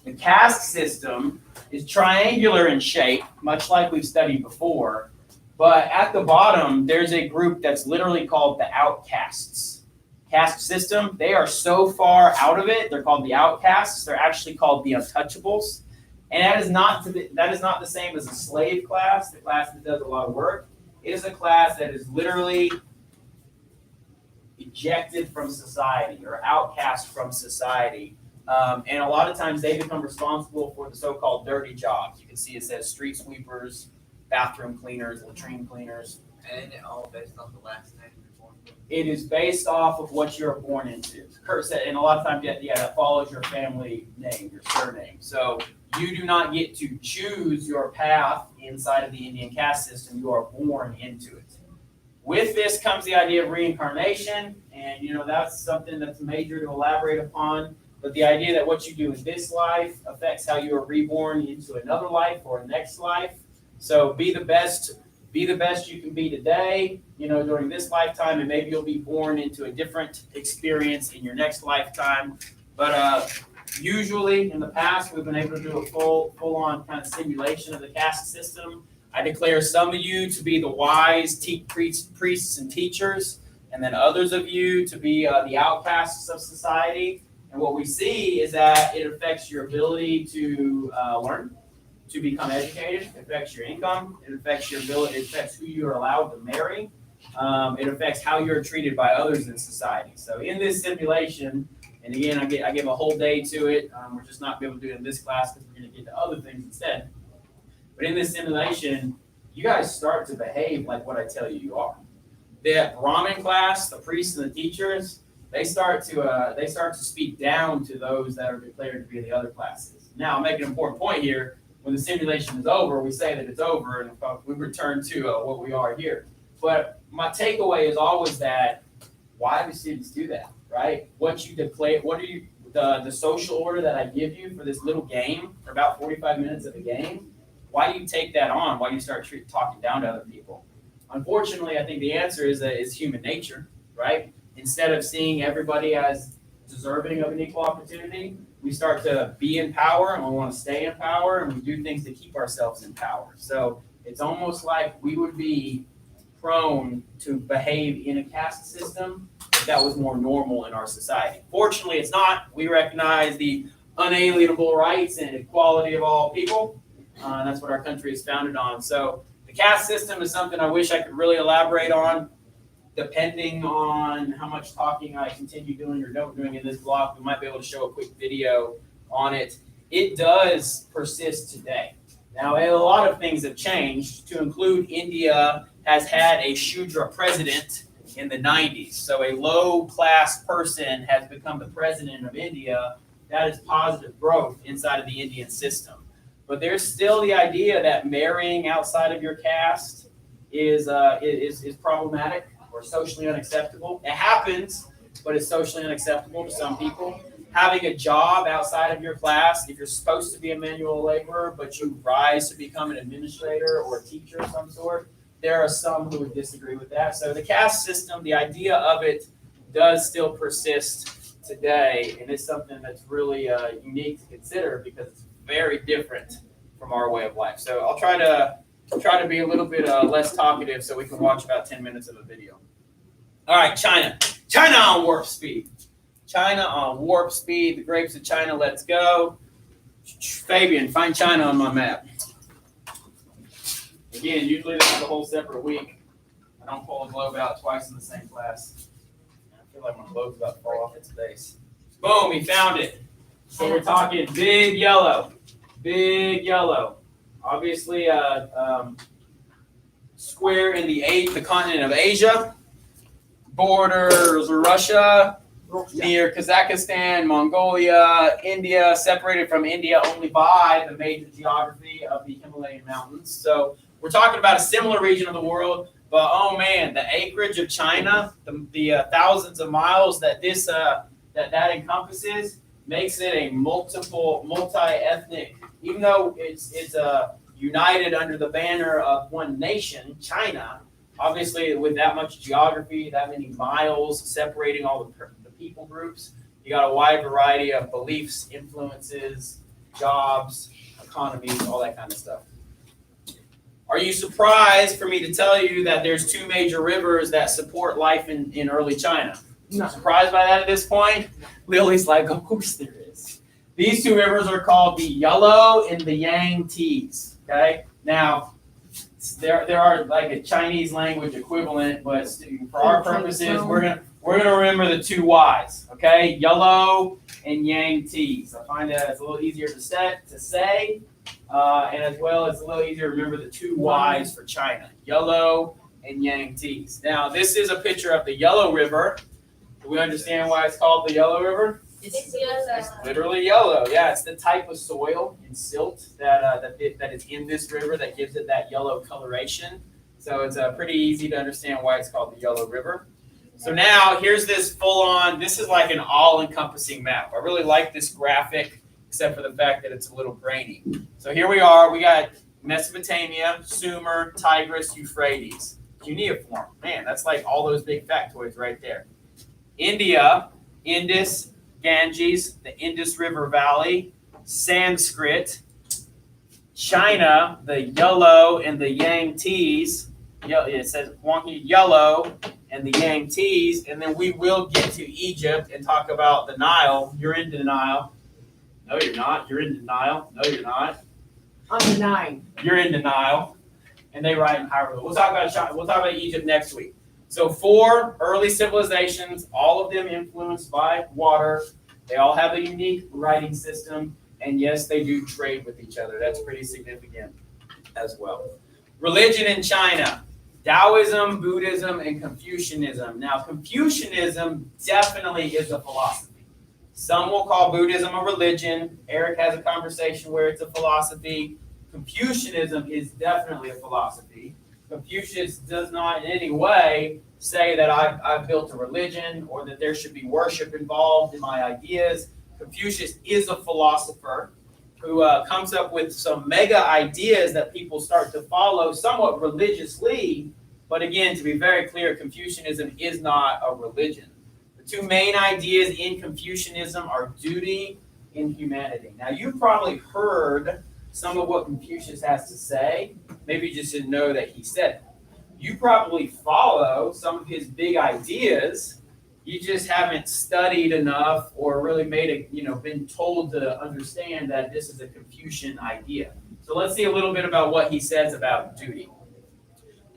The caste system is triangular in shape, much like we've studied before, but at the bottom, there's a group that's literally called the outcasts. Caste system, they are so far out of it, they're called the outcasts, they're actually called the untouchables, and that is not the same as a slave class, the class that does a lot of work. It is a class that is literally ejected from society or outcast from society. And a lot of times they become responsible for the so-called dirty jobs. You can see it says street sweepers, bathroom cleaners, latrine cleaners. And it all based on the last name you're born with. It is based off of what you're born into. Kurt said, and a lot of times, that follows your family name, your surname. So you do not get to choose your path inside of the Indian caste system. You are born into it. With this comes the idea of reincarnation, and that's something that's major to elaborate upon. But the idea that what you do in this life affects how you are reborn into another life or a next life. So be be the best you can be today, during this lifetime, and maybe you'll be born into a different experience in your next lifetime. But usually in the past, we've been able to do a full-on kind of simulation of the caste system. I declare some of you to be the wise priests and teachers, and then others of you to be the outcasts of society. And what we see is that it affects your ability to learn, to become educated. It affects your income. It affects your ability. It affects who you are allowed to marry. It affects how you're treated by others in society. So in this simulation, and again, I give a whole day to it. We're just not going to be able to do it in this class because we're going to get to other things instead. But in this simulation, you guys start to behave like what I tell you are. The Brahmin class, the priests and the teachers, they start to speak down to those that are declared to be the other classes. Now, I'll make an important point here. When the simulation is over, we say that it's over, and we return to what we are here. But my takeaway is always that, why do students do that, right? What you declare, the social order that I give you for this little game, for about 45 minutes of the game, why do you take that on? Why do you start talking down to other people? Unfortunately, I think the answer is that it's human nature, right? Instead of seeing everybody as deserving of an equal opportunity, we start to be in power and we want to stay in power, and we do things to keep ourselves in power. So it's almost like we would be prone to behave in a caste system if that was more normal in our society. Fortunately, it's not. We recognize the unalienable rights and equality of all people. That's what our country is founded on. So the caste system is something I wish I could really elaborate on. Depending on how much talking I continue doing or don't doing in this block, we might be able to show a quick video on it. It does persist today. Now, a lot of things have changed, to include India has had a Shudra president in the 90s. So a low-class person has become the president of India. That is positive growth inside of the Indian system. But there's still the idea that marrying outside of your caste is problematic or socially unacceptable. It happens, but it's socially unacceptable to some people. Having a job outside of your class, if you're supposed to be a manual laborer, but you rise to become an administrator or a teacher of some sort, there are some who would disagree with that. So the caste system, the idea of it does still persist today, and it's something that's really unique to consider because it's very different from our way of life. So I'll try to be a little bit less talkative so we can watch about 10 minutes of a video. All right, China. China on warp speed. China on warp speed. The grapes of China, let's go. Fabian, find China on my map. Again, usually this is a whole separate week. I don't pull a globe out twice in the same class. I feel like my globe's about to fall off its base. Boom, he found it. So we're talking big yellow. Big yellow. Obviously, square in the continent of Asia. Borders Russia, near Kazakhstan, Mongolia, India, separated from India only by the major geography of the Himalayan mountains. So we're talking about a similar region of the world, but oh man, the acreage of China, the thousands of miles that that encompasses, makes it a multi-ethnic. Even though it's united under the banner of one nation, China. Obviously, with that much geography, that many miles separating all the people groups, you got a wide variety of beliefs, influences, jobs, economies, all that kind of stuff. Are you surprised for me to tell you that there's two major rivers that support life in early China? No. Surprised by that at this point? Lily's like, of course there is. These two rivers are called the Yellow and the Yangtze. Okay? Now, there are like a Chinese language equivalent, but for our purposes, we're gonna remember the two Y's. Okay, Yellow and Yangtze. I find that it's a little easier to say, and as well it's a little easier to remember the two Y's for China. Yellow and Yangtze. Now this is a picture of the Yellow River. Do we understand why it's called the Yellow River? It's yellow. It's literally yellow. Yeah, it's the type of soil and silt that is in this river that gives it that yellow coloration. So it's pretty easy to understand why it's called the Yellow River. So now here's this full-on. This is like an all-encompassing map. I really like this graphic, except for the fact that it's a little grainy. So here we are. We Mesopotamia, Sumer, Tigris, Euphrates. Cuneiform, man, that's like all those big factoids right there. India, Indus, Ganges, the Indus River Valley, Sanskrit. China, the Yellow and the Yangtzes. It says wonky yellow and the Yangtzes, and then we will get to Egypt and talk about the Nile. You're in denial. No, you're not. You're in denial. No, you're not. I'm denying. You're in denial. And they write in hieroglyphs. We'll talk about China. We'll talk about Egypt next week. So 4 early civilizations, all of them influenced by water. They all have a unique writing system. And yes, they do trade with each other. That's pretty significant as well. Religion in China. Taoism, Buddhism, and Confucianism. Now, Confucianism definitely is a philosophy. Some will call Buddhism a religion. Eric has a conversation where it's a philosophy. Confucianism is definitely a philosophy. Confucius does not in any way say that I've built a religion or that there should be worship involved in my ideas. Confucius is a philosopher who comes up with some mega ideas that people start to follow somewhat religiously. But again, to be very clear, Confucianism is not a religion. The 2 main ideas in Confucianism are duty and humanity. Now, you've probably heard some of what Confucius has to say. Maybe you just didn't know that he said it. You probably follow some of his big ideas. You just haven't studied enough or really been told to understand that this is a Confucian idea. So let's see a little bit about what he says about duty.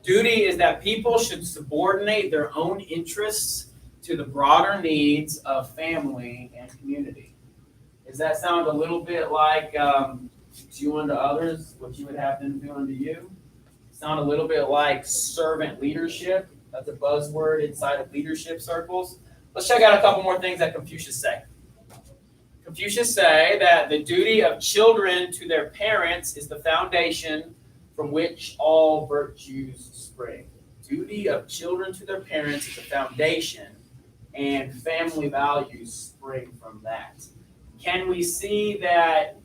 Duty is that people should subordinate their own interests to the broader needs of family and community. Does that sound a little bit like do unto others what you would have them do unto you? Sound a little bit like servant leadership? That's a buzzword inside of leadership circles. Let's check out a couple more things that Confucius say. Confucius say that the duty of children to their parents is the foundation from which all virtues spring. Duty of children to their parents is the foundation, and family values spring from that. Can we see that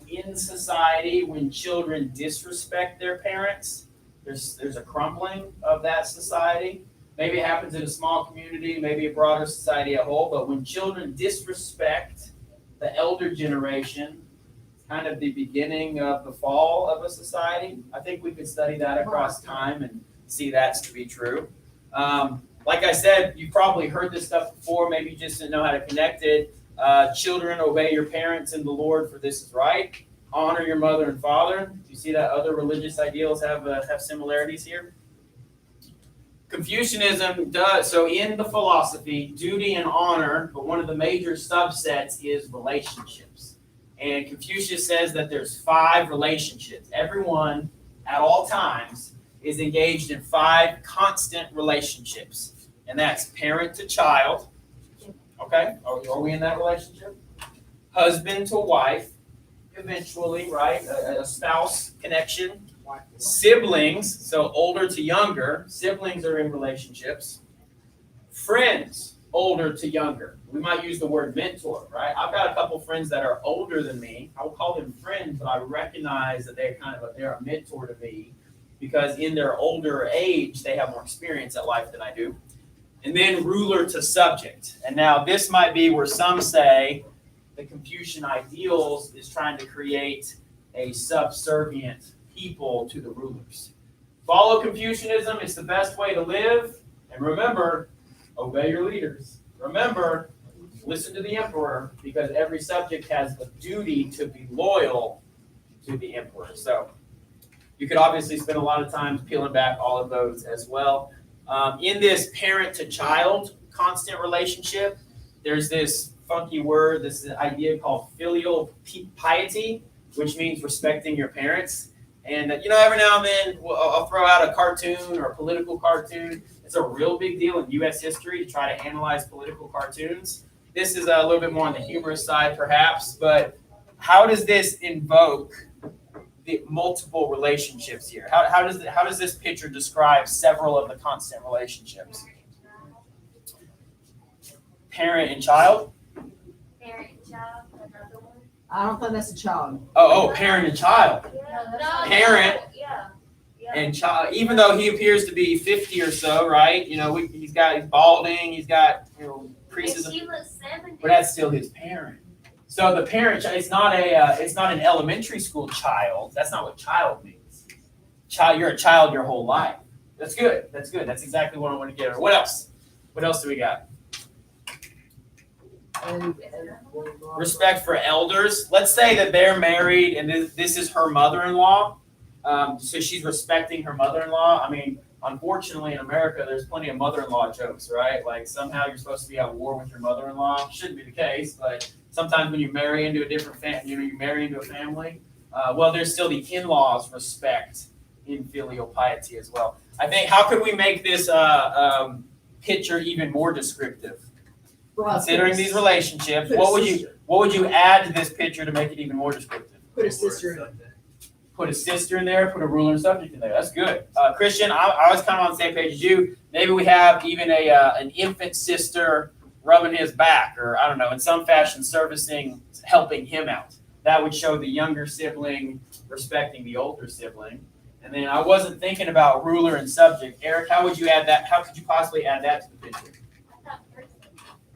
in society when children disrespect their parents, there's a crumbling of that society? Maybe it happens in a small community, maybe a broader society as a whole, but when children disrespect the elder generation, it's kind of the beginning of the fall of a society. I think we could study that across time and see that's to be true. Like I said, you've probably heard this stuff before, maybe you just didn't know how to connect it. Children, obey your parents in the Lord, for this is right. Honor your mother and father. Do you see that other religious ideals have similarities here? Confucianism does, so in the philosophy, duty and honor, but one of the major subsets is relationships. And Confucius says that there's 5 relationships. Everyone, at all times, is engaged in 5 constant relationships. And that's parent to child. Okay, are we in that relationship? Husband to wife, eventually, right? A spouse connection. Siblings, so older to younger, siblings are in relationships. Friends, older to younger. We might use the word mentor, right? I've got a couple friends that are older than me. I will call them friends, but I recognize that they're a mentor to me because in their older age, they have more experience at life than I do. And then ruler to subject. And now this might be where some say the Confucian ideals is trying to create a subservient people to the rulers. Follow Confucianism. It's the best way to live. And remember, obey your leaders. Remember, listen to the emperor, because every subject has a duty to be loyal to the emperor. So you could obviously spend a lot of time peeling back all of those as well. In this parent to child constant relationship, there's this funky word, this idea called filial piety, which means respecting your parents. And every now and then I'll throw out a cartoon or a political cartoon. It's a real big deal in U.S. history to try to analyze political cartoons. This is a little bit more on the humorous side, perhaps, but how does this invoke the multiple relationships here? How does this picture describe several of the constant relationships? Parent and child. Parent and child, another one. I don't think that's a child. Oh, parent and child. No, Parent. Yeah. Yeah. And child, even though he appears to be 50 or so, right? You know, he's balding, he's got, you know, creases, And she was 70. but that's still his parent. So the parent, it's not an elementary school child. That's not what child means. Child, you're a child your whole life. That's good. That's good. That's exactly what I want to get at. What else? What else do we got? Respect for elders. Let's say that they're married and this is her mother-in-law. So she's respecting her mother-in-law. I mean, unfortunately in America, there's plenty of mother-in-law jokes, right? Like somehow you're supposed to be at war with your mother-in-law. Shouldn't be the case, but sometimes when you marry into a different family, you marry into a family, well, there's still the in-laws respect in filial piety as well. I think, how could we make this picture even more descriptive? Considering these relationships, what would you add to this picture to make it even more descriptive? Put a sister in. Put a sister in there, put a ruler and subject in there. That's good. Christian, I was kind of on the same page as you. Maybe we have even an infant sister rubbing his back, or I don't know, in some fashion servicing, helping him out. That would show the younger sibling respecting the older sibling. And then I wasn't thinking about ruler and subject. Eric, how would you add that? How could you possibly add that to the picture?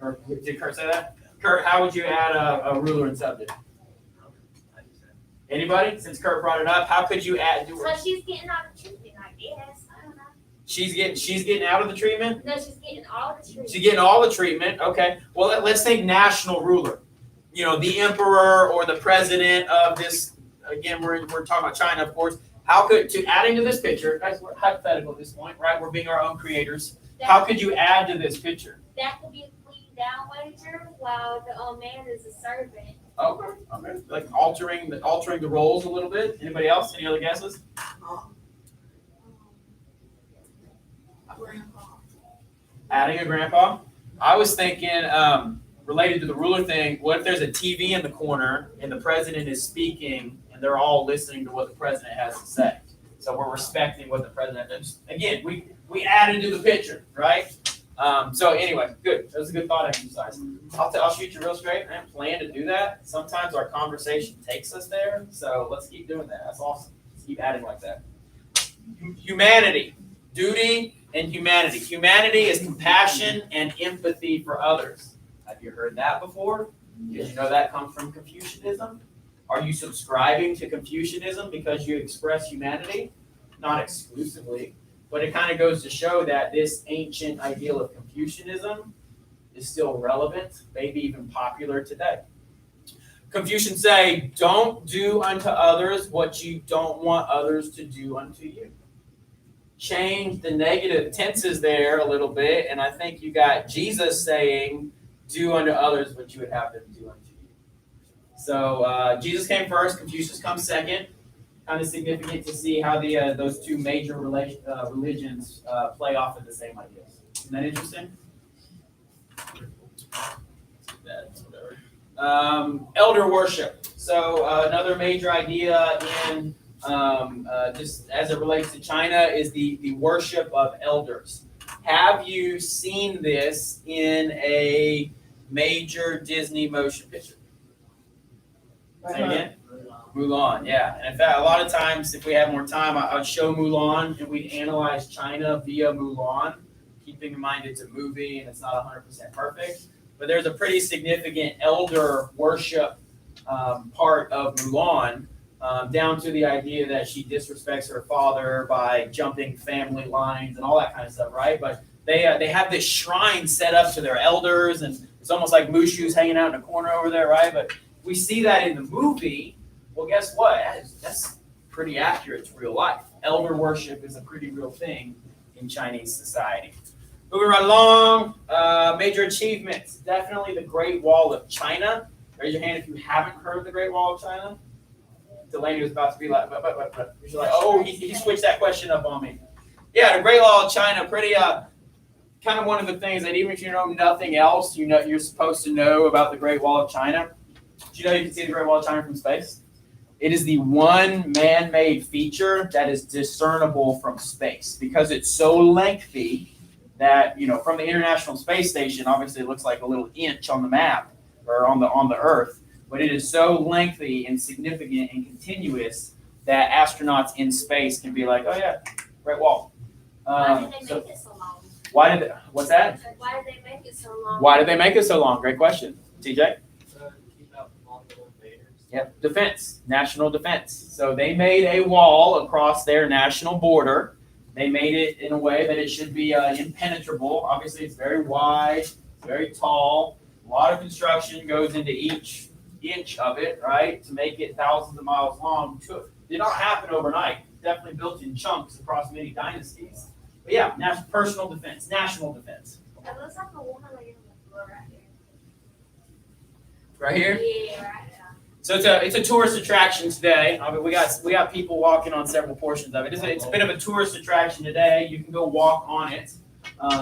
Or did Kurt say that? Kurt, how would you add a ruler and subject? Anybody? Since Kurt brought it up, how could you add? So she's getting out of treatment, I guess. I don't know. She's getting out of the treatment? No, she's getting all the treatment. She's getting all the treatment. Okay. Well, let's think national ruler. You know, the emperor or the president of this. Again, we're talking about China, of course. How could adding to this picture? Guys, we're hypothetical at this point, right? We're being our own creators. How could you add to this picture? That could be a queen down wager while the old man is a servant. Okay. Like altering the roles a little bit. Anybody else? Any other guesses? Adding a grandpa. I was thinking, related to the ruler thing, what if there's a TV in the corner and the president is speaking and they're all listening to what the president has to say? So we're respecting what the president does. Again, we added to the picture, right? So anyway, good. That was a good thought exercise. I'll shoot you real straight. I didn't plan to do that. Sometimes our conversation takes us there, so let's keep doing that. That's awesome. Let's keep adding like that. Humanity, duty, and humanity. Humanity is compassion and empathy for others. Have you heard that before? Did you know that comes from Confucianism? Are you subscribing to Confucianism because you express humanity? Not exclusively. But it kind of goes to show that this ancient ideal of Confucianism is still relevant, maybe even popular today. Confucians say, don't do unto others what you don't want others to do unto you. Change the negative tenses there a little bit, and I think you got Jesus saying, do unto others what you would have them do unto you. So Jesus came first, Confucius comes second. Kind of significant to see how those two major religions play off of the same ideas. Isn't that interesting? Elder worship. So another major idea in just as it relates to China is the worship of elders. Have you seen this in a major Disney motion picture? Say again? Mulan, yeah. And in fact, a lot of times, if we have more time, I would show Mulan and we'd analyze China via Mulan, keeping in mind it's a movie and it's not 100% perfect. But there's a pretty significant elder worship part of Mulan, down to the idea that she disrespects her father by jumping family lines and all that kind of stuff, right? But they have this shrine set up to their elders, and it's almost like Mushu's hanging out in a corner over there, right? But we see that in the movie. Well, guess what? That's pretty accurate to real life. Elder worship is a pretty real thing in Chinese society. Moving right along, major achievements. Definitely the Great Wall of China. Raise your hand if you haven't heard of the Great Wall of China. Delaney was about to be like, she's like, oh, he switched that question up on me. Yeah, the Great Wall of China, pretty kind of one of the things that even if you know nothing else, you know you're supposed to know about the Great Wall of China. Do you know you can see the Great Wall of China from space? It is the one man-made feature that is discernible from space because it's so lengthy that, you know, from the International Space Station, obviously it looks like a little inch on the map or on the Earth. but it is so lengthy and significant and continuous that astronauts in space can be like, oh yeah, Great Wall. Why did they So make it so long? what's that? Why did they make it so long? Why did they make it so long? Great question. TJ? Keep out multiple invaders. Yep, defense, national defense. So they made a wall across their national border. They made it in a way that it should be impenetrable. Obviously, it's very wide, very tall. A lot of construction goes into each inch of it, right, to make it thousands of miles long. Did not happen overnight. Definitely built in chunks across many dynasties. But yeah, personal defense, national defense. It looks like a woman laying on the floor right here. Right here. Yeah, right there. So it's a tourist attraction today. I mean, we got people walking on several portions of it. It's a bit of a tourist attraction today. You can go walk on it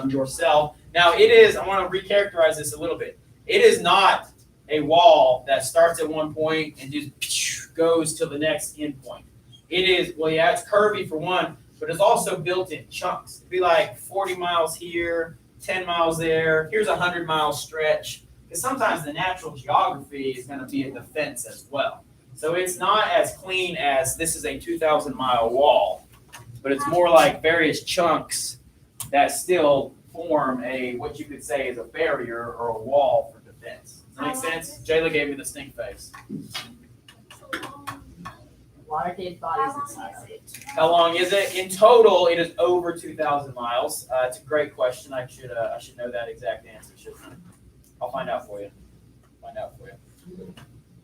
yourself. Now it is. I want to recharacterize this a little bit. It is not a wall that starts at one point and just goes to the next end point. It is. Well, yeah, it's curvy for one, but it's also built in chunks. It'd be like 40 miles here, 10 miles there. Here's a 100-mile stretch. Because sometimes the natural geography is going to be a defense as well. So it's not as clean as this is a 2,000-mile wall, but it's more like various chunks that still form what you could say is a barrier or a wall for defense. Does that make sense? Jayla gave me the stink face. A lot of dead bodies inside of it. How long is it? In total, it is over 2,000 miles. It's a great question. I should know that exact answer, shouldn't I? I'll find out for you.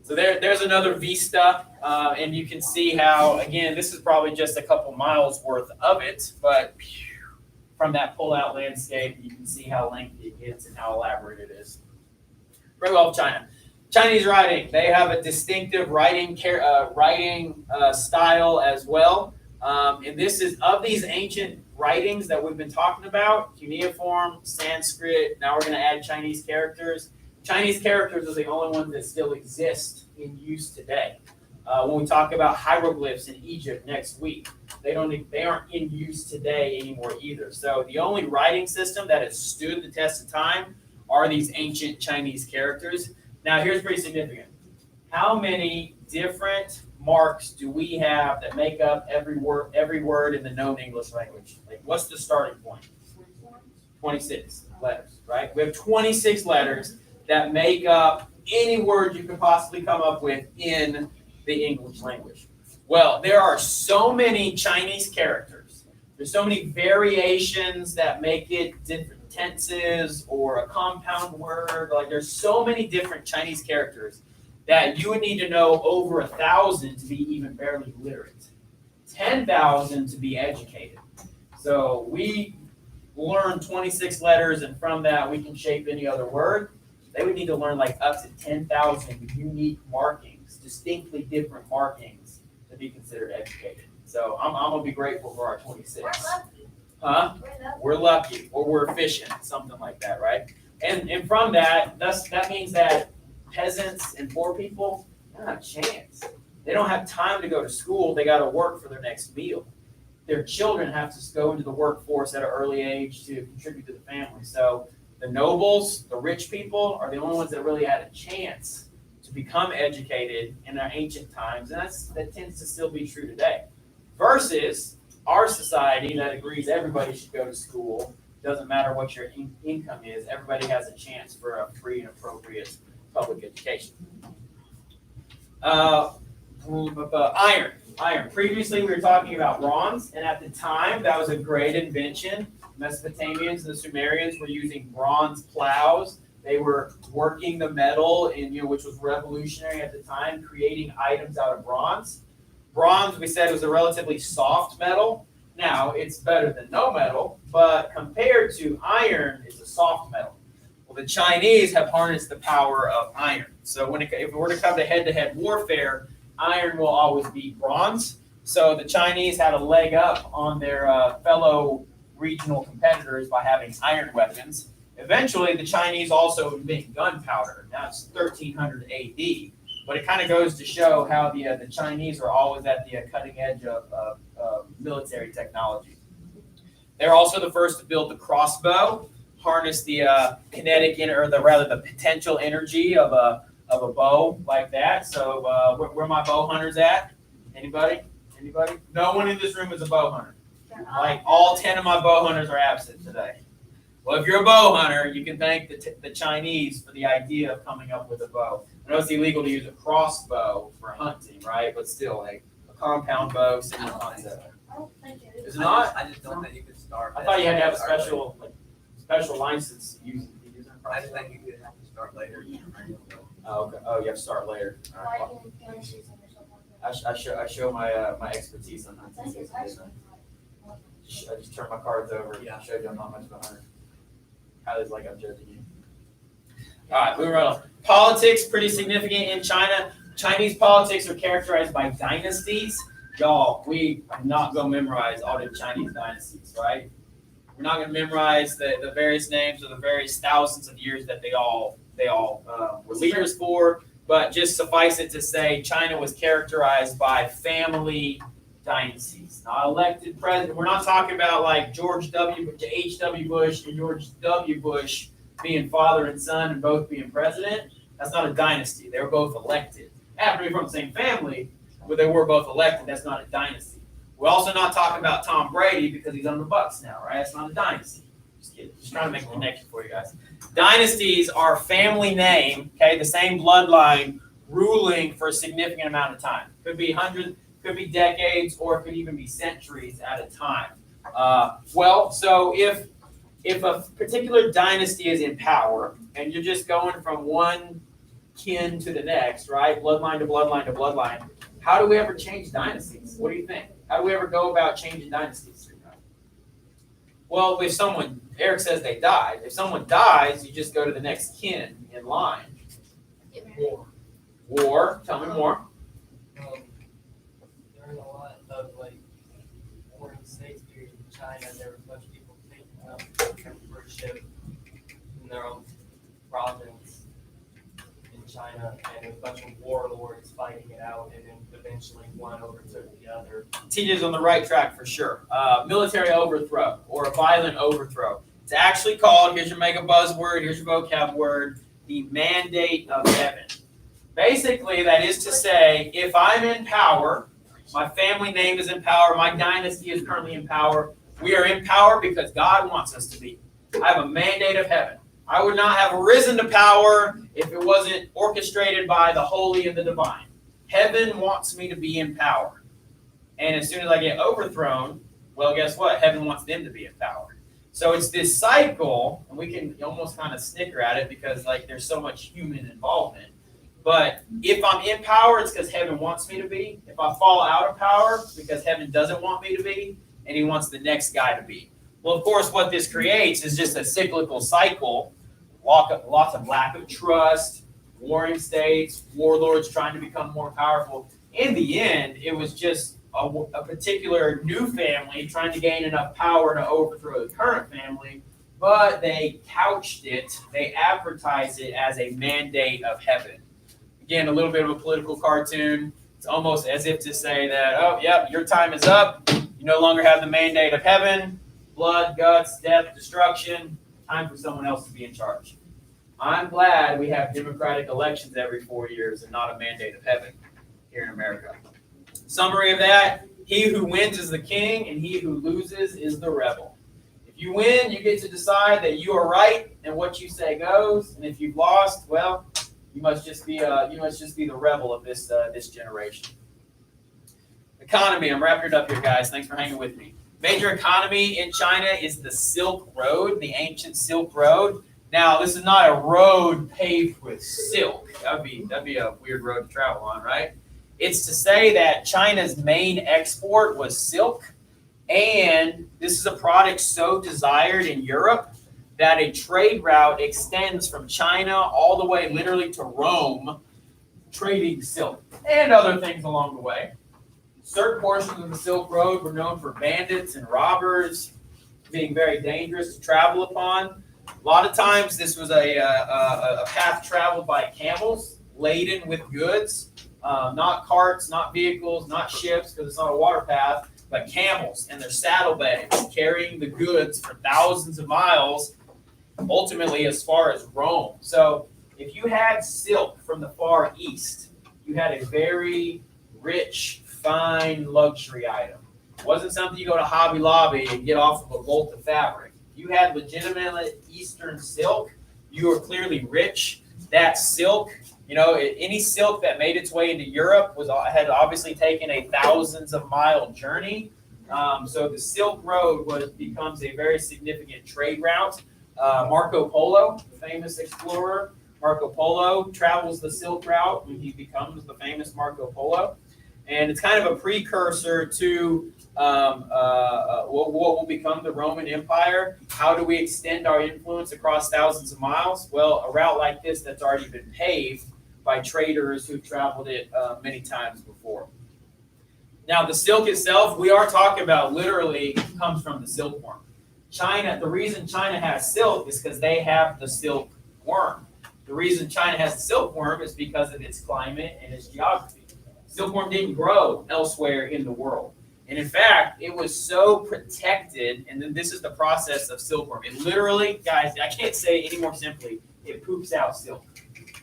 So there's another vista, and you can see how, again, this is probably just a couple miles worth of it, but from that pull-out landscape, you can see how lengthy it gets and how elaborate it is. Great Wall of China. Chinese writing. They have a distinctive writing style as well. And this is, of these ancient writings that we've been talking about, cuneiform, Sanskrit, now we're going to add Chinese characters. Chinese characters are the only ones that still exist in use today. When we talk about hieroglyphs in Egypt next week, they aren't in use today anymore either. So the only writing system that has stood the test of time are these ancient Chinese characters. Now here's pretty significant. How many different marks do we have that make up every word in the known English language? Like, what's the starting point? 26 letters, right? We have 26 letters that make up any word you could possibly come up with in the English language. Well, there are so many Chinese characters. There's so many variations that make it different tenses or a compound word. Like, there's so many different Chinese characters that you would need to know over 1,000 to be even barely literate, 10,000 to be educated. So we learn 26 letters, and from that we can shape any other word. They would need to learn like up to 10,000 unique markings, distinctly different markings to be considered educated. So I'm gonna be grateful for our 26. We're lucky. Huh? We're lucky, or we're efficient, something like that, right? And from that means that peasants and poor people, they don't have a chance. They don't have time to go to school. They got to work for their next meal. Their children have to go into the workforce at an early age to contribute to the family. So the nobles, the rich people, are the only ones that really had a chance to become educated in our ancient times, and that tends to still be true today. Versus our society that agrees everybody should go to school, doesn't matter what your income is, everybody has a chance for a free and appropriate public education. Iron. Previously, we were talking about bronze, and at the time, that was a great invention. Mesopotamians and the Sumerians were using bronze plows. They were working the metal, which was revolutionary at the time, creating items out of bronze. Bronze, we said, was a relatively soft metal. Now, it's better than no metal, but compared to iron, it's a soft metal. Well, the Chinese have harnessed the power of iron. So if it were to come to head-to-head warfare, iron will always beat bronze. So the Chinese had a leg up on their fellow regional competitors by having iron weapons. Eventually, the Chinese also invent gunpowder. Now it's 1300 AD. But it kind of goes to show how the Chinese are always at the cutting edge of military technology. They're also the first to build the crossbow, harness the kinetic the potential energy of of a bow like that. So where my bow hunters at? Anybody? Anybody? No one in this room is a bow hunter. Like all 10 of my bow hunters are absent today. Well, if you're a bow hunter, you can thank the Chinese for the idea of coming up with a bow. I know it's illegal to use a crossbow for hunting, right? But still, like a compound bow, similar concept. I don't think it Is is. it not? I just don't think you could start. I thought you had to have a special license to use it. I just think you could have to start later. Oh, okay. Oh, you have to start later. All right. Like in gun season or something like that. I show my my expertise on I hunting. think it's actually like. I just turn my cards over. Yeah. Showed you I'm not much of a hunter. Kyle's like I'm judging you. All right, moving right on. Politics, pretty significant in China. Chinese politics are characterized by dynasties. Y'all, we are not going to memorize all the Chinese dynasties, right? We're not going to memorize the various names of the various thousands of years that they all were leaders for. But just suffice it to say, China was characterized by family dynasties, not elected president. We're not talking about like H.W. Bush and George W. Bush being father and son and both being president. That's not a dynasty. They were both elected. They happen to be from the same family, but they were both elected. That's not a dynasty. We're also not talking about Tom Brady because he's on the Bucs now, right? That's not a dynasty. Just kidding. Just trying to make a connection for you guys. Dynasties are family name, okay, the same bloodline ruling for a significant amount of time. Could be hundreds, could be decades, or it could even be centuries at a time. So if a particular dynasty is in power and you're just going from one kin to the next, right, bloodline to bloodline to bloodline, how do we ever change dynasties? What do you think? How do we ever go about changing dynasties? Well, if someone, Eric says they died. If someone dies, you just go to the next kin in line. War. Tell me more. During a lot of like warring states period in China, there were a bunch of people taking up emperorship in their own province in China, and a bunch of warlords fighting it out, and then eventually one overtook the other. TJ's on the right track for sure. Military overthrow or a violent overthrow. It's actually called, here's your mega buzzword, here's your vocab word, the mandate of heaven. Basically, that is to say, if I'm in power, my family name is in power, my dynasty is currently in power, we are in power because God wants us to be. I have a mandate of heaven. I would not have risen to power if it wasn't orchestrated by the holy and the divine. Heaven wants me to be in power. And as soon as I get overthrown, well, guess what? Heaven wants them to be in power. So it's this cycle, and we can almost kind of snicker at it because like there's so much human involvement. But if I'm in power, it's because heaven wants me to be. If I fall out of power, it's because heaven doesn't want me to be, and he wants the next guy to be. Well, of course, what this creates is just a cyclical cycle, lots of lack of trust, warring states, warlords trying to become more powerful. In the end, it was just a particular new family trying to gain enough power to overthrow the current family, but they couched it, they advertised it as a mandate of heaven. Again, a little bit of a political cartoon. It's almost as if to say that, oh, yep, your time is up. You no longer have the mandate of heaven, blood, guts, death, destruction. Time for someone else to be in charge. I'm glad we have democratic elections every 4 years and not a mandate of heaven here in America. Summary of that, he who wins is the king and he who loses is the rebel. If you win, you get to decide that you are right and what you say goes. And if you've lost, well, you must just be the rebel of this generation. Economy, I'm wrapping it up here, guys. Thanks for hanging with me. Major economy in China is the Silk Road, the ancient Silk Road. Now, this is not a road paved with silk. That'd be a weird road to travel on, right? It's to say that China's main export was silk, and this is a product so desired in Europe that a trade route extends from China all the way literally to Rome, trading silk and other things along the way. Certain portions of the Silk Road were known for bandits and robbers, being very dangerous to travel upon. A lot of times this was a path traveled by camels laden with goods, not carts, not vehicles, not ships, because it's not a water path, but camels and their saddlebags carrying the goods for thousands of miles, ultimately as far as Rome. So if you had silk from the Far East, you had a very rich, fine luxury item. It wasn't something you go to Hobby Lobby and get off of a bolt of fabric. If you had legitimate Eastern silk, you were clearly rich. That silk, any silk that made its way into Europe had obviously taken a thousands of mile journey. So the Silk Road becomes a very significant trade route. Marco Polo, the famous explorer, Marco Polo travels the Silk Route when he becomes the famous Marco Polo. And it's kind of a precursor to what will become the Roman Empire. How do we extend our influence across thousands of miles? Well, a route like this that's already been paved by traders who've traveled it many times before. Now, the silk itself, we are talking about literally comes from the silkworm. The reason China has silk is because they have the silkworm. The reason China has the silkworm is because of its climate and its geography. Silkworm didn't grow elsewhere in the world. And in fact, it was so protected, and then this is the process of silkworm. It literally, guys, I can't say any more simply, it poops out silk,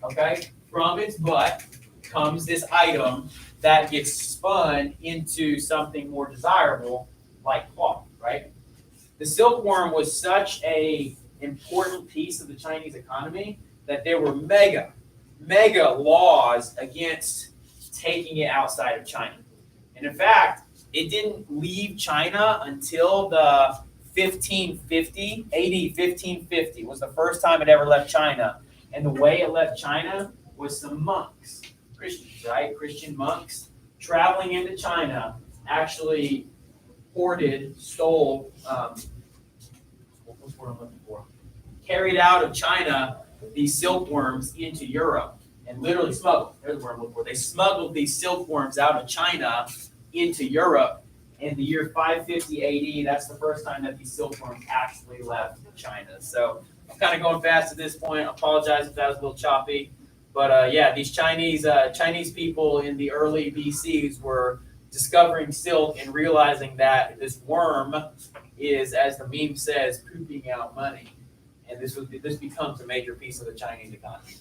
okay? From its butt comes this item that gets spun into something more desirable, like cloth, right? The silkworm was such an important piece of the Chinese economy that there were mega laws against taking it outside of China. And in fact, it didn't leave China until the 1550, AD 1550 was the first time it ever left China. And the way it left China was some monks, Christians, right? Christian monks traveling into China actually stole, what's the word I'm looking for? Carried out of China these silkworms into Europe. And literally smuggled. There's the word I'm looking for. They smuggled these silkworms out of China into Europe in the year 550 AD. That's the first time that these silkworms actually left China. So I'm kind of going fast at this point. I apologize if that was a little choppy. But these Chinese people in the early BCs were discovering silk and realizing that this worm is, as the meme says, pooping out money. And this becomes a major piece of the Chinese economy.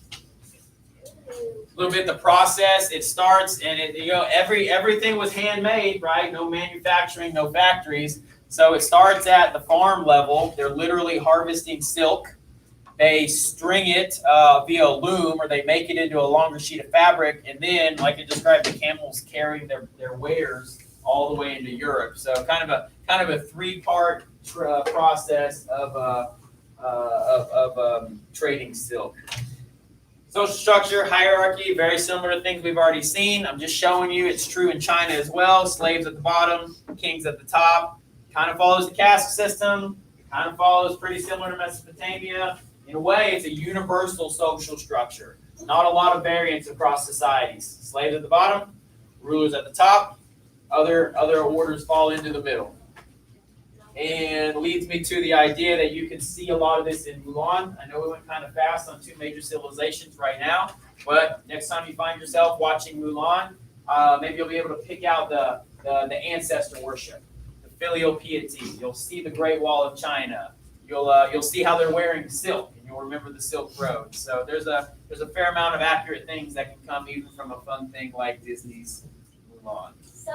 A little bit the process. It starts and everything was handmade, right? No manufacturing, no factories. So it starts at the farm level. They're literally harvesting silk. They string it via a loom, or they make it into a longer sheet of fabric, and then, like I described, the camels carrying their wares all the way into Europe. So kind of a three-part process of trading silk. Social structure, hierarchy, very similar to things we've already seen. I'm just showing you it's true in China as well. Slaves at the bottom, kings at the top. Kind of follows the caste system. Kind of follows pretty similar to Mesopotamia. In a way, it's a universal social structure. Not a lot of variance across societies. Slaves at the bottom, rulers at the top. Other orders fall into the middle. And leads me to the idea that you can see a lot of this in Mulan. I know we went kind of fast on two major civilizations right now, but next time you find yourself watching Mulan, maybe you'll be able to pick out the ancestor worship, the filial piety. You'll see the Great Wall of China. You'll see how they're wearing silk, and you'll remember the Silk Road. So there's a fair amount of accurate things that can come even from a fun thing like Disney's Mulan. So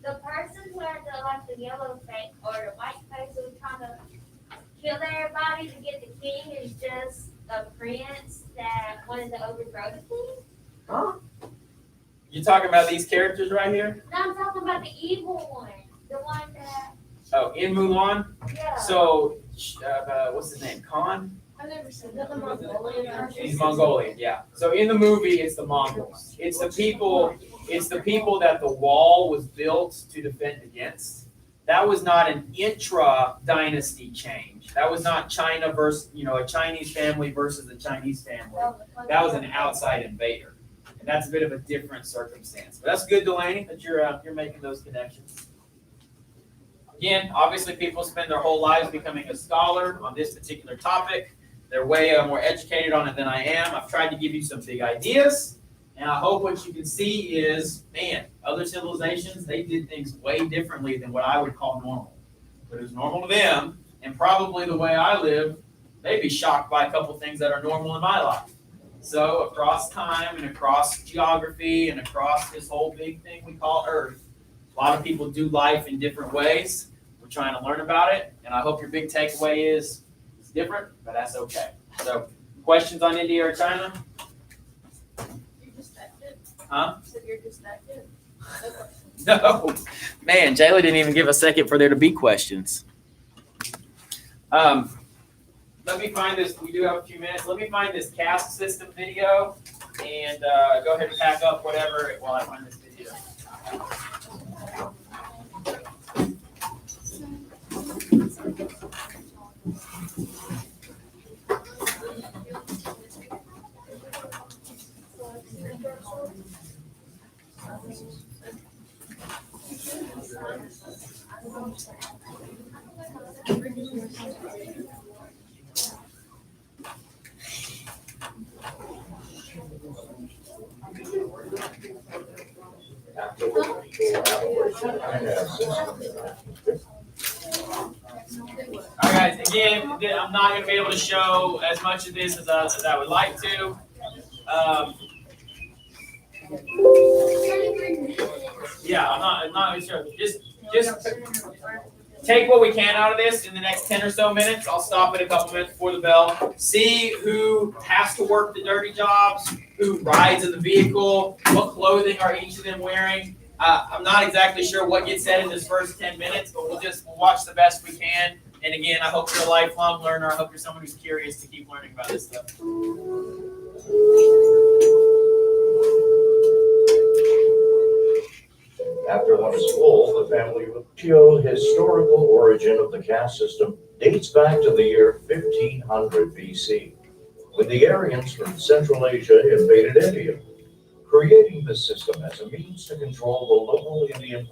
the person who had the yellow face or the white face who was trying to kill everybody to get the king is just a prince that wanted to overthrow the king? Huh? You talking about these characters right here? No, I'm talking about the evil one. The one that, Oh, in Mulan? yeah. So, what's his name? Khan? I've never seen The Mongolian He's Mongolian, yeah. So in the movie, it's the Mongols. It's the people that the wall was built to defend against. That was not an intra-dynasty change. That was not China versus, a Chinese family versus a Chinese family. That was an outside invader. And that's a bit of a different circumstance. But that's good, Delaney, that you're making those connections. Again, obviously people spend their whole lives becoming a scholar on this particular topic. They're way more educated on it than I am. I've tried to give you some big ideas, and I hope what you can see is, man, other civilizations, they did things way differently than what I would call normal. But it was normal to them, and probably the way I live, they'd be shocked by a couple things that are normal in my life. So across time and across geography and across this whole big thing we call Earth, a lot of people do life in different ways. We're trying to learn about it, and I hope your big takeaway is it's different, but that's okay. So, questions on India or China? You're just that good. Huh? So you're just that good. No. Man, Jayla didn't even give a second for there to be questions. Let me find this. We do have a few minutes. Let me find this caste system video and go ahead and pack up whatever while I find this video. All right, guys, again, I'm not going to be able to show as much of this as I would like to. Yeah, I'm not really sure. Just take what we can out of this in the next 10 or so minutes. I'll stop it a couple minutes before the bell. See who has to work the dirty jobs, who rides in the vehicle, what clothing are each of them wearing. I'm not exactly sure what gets said in this first 10 minutes, but we'll watch the best we can. And again, I hope you're a lifelong learner. I hope you're someone who's curious to keep learning about this stuff. After one is full, the family will show historical origin of the caste system dates back to the year 1500 BC, when the Aryans from Central Asia invaded India, creating the system as a means to control the local Indian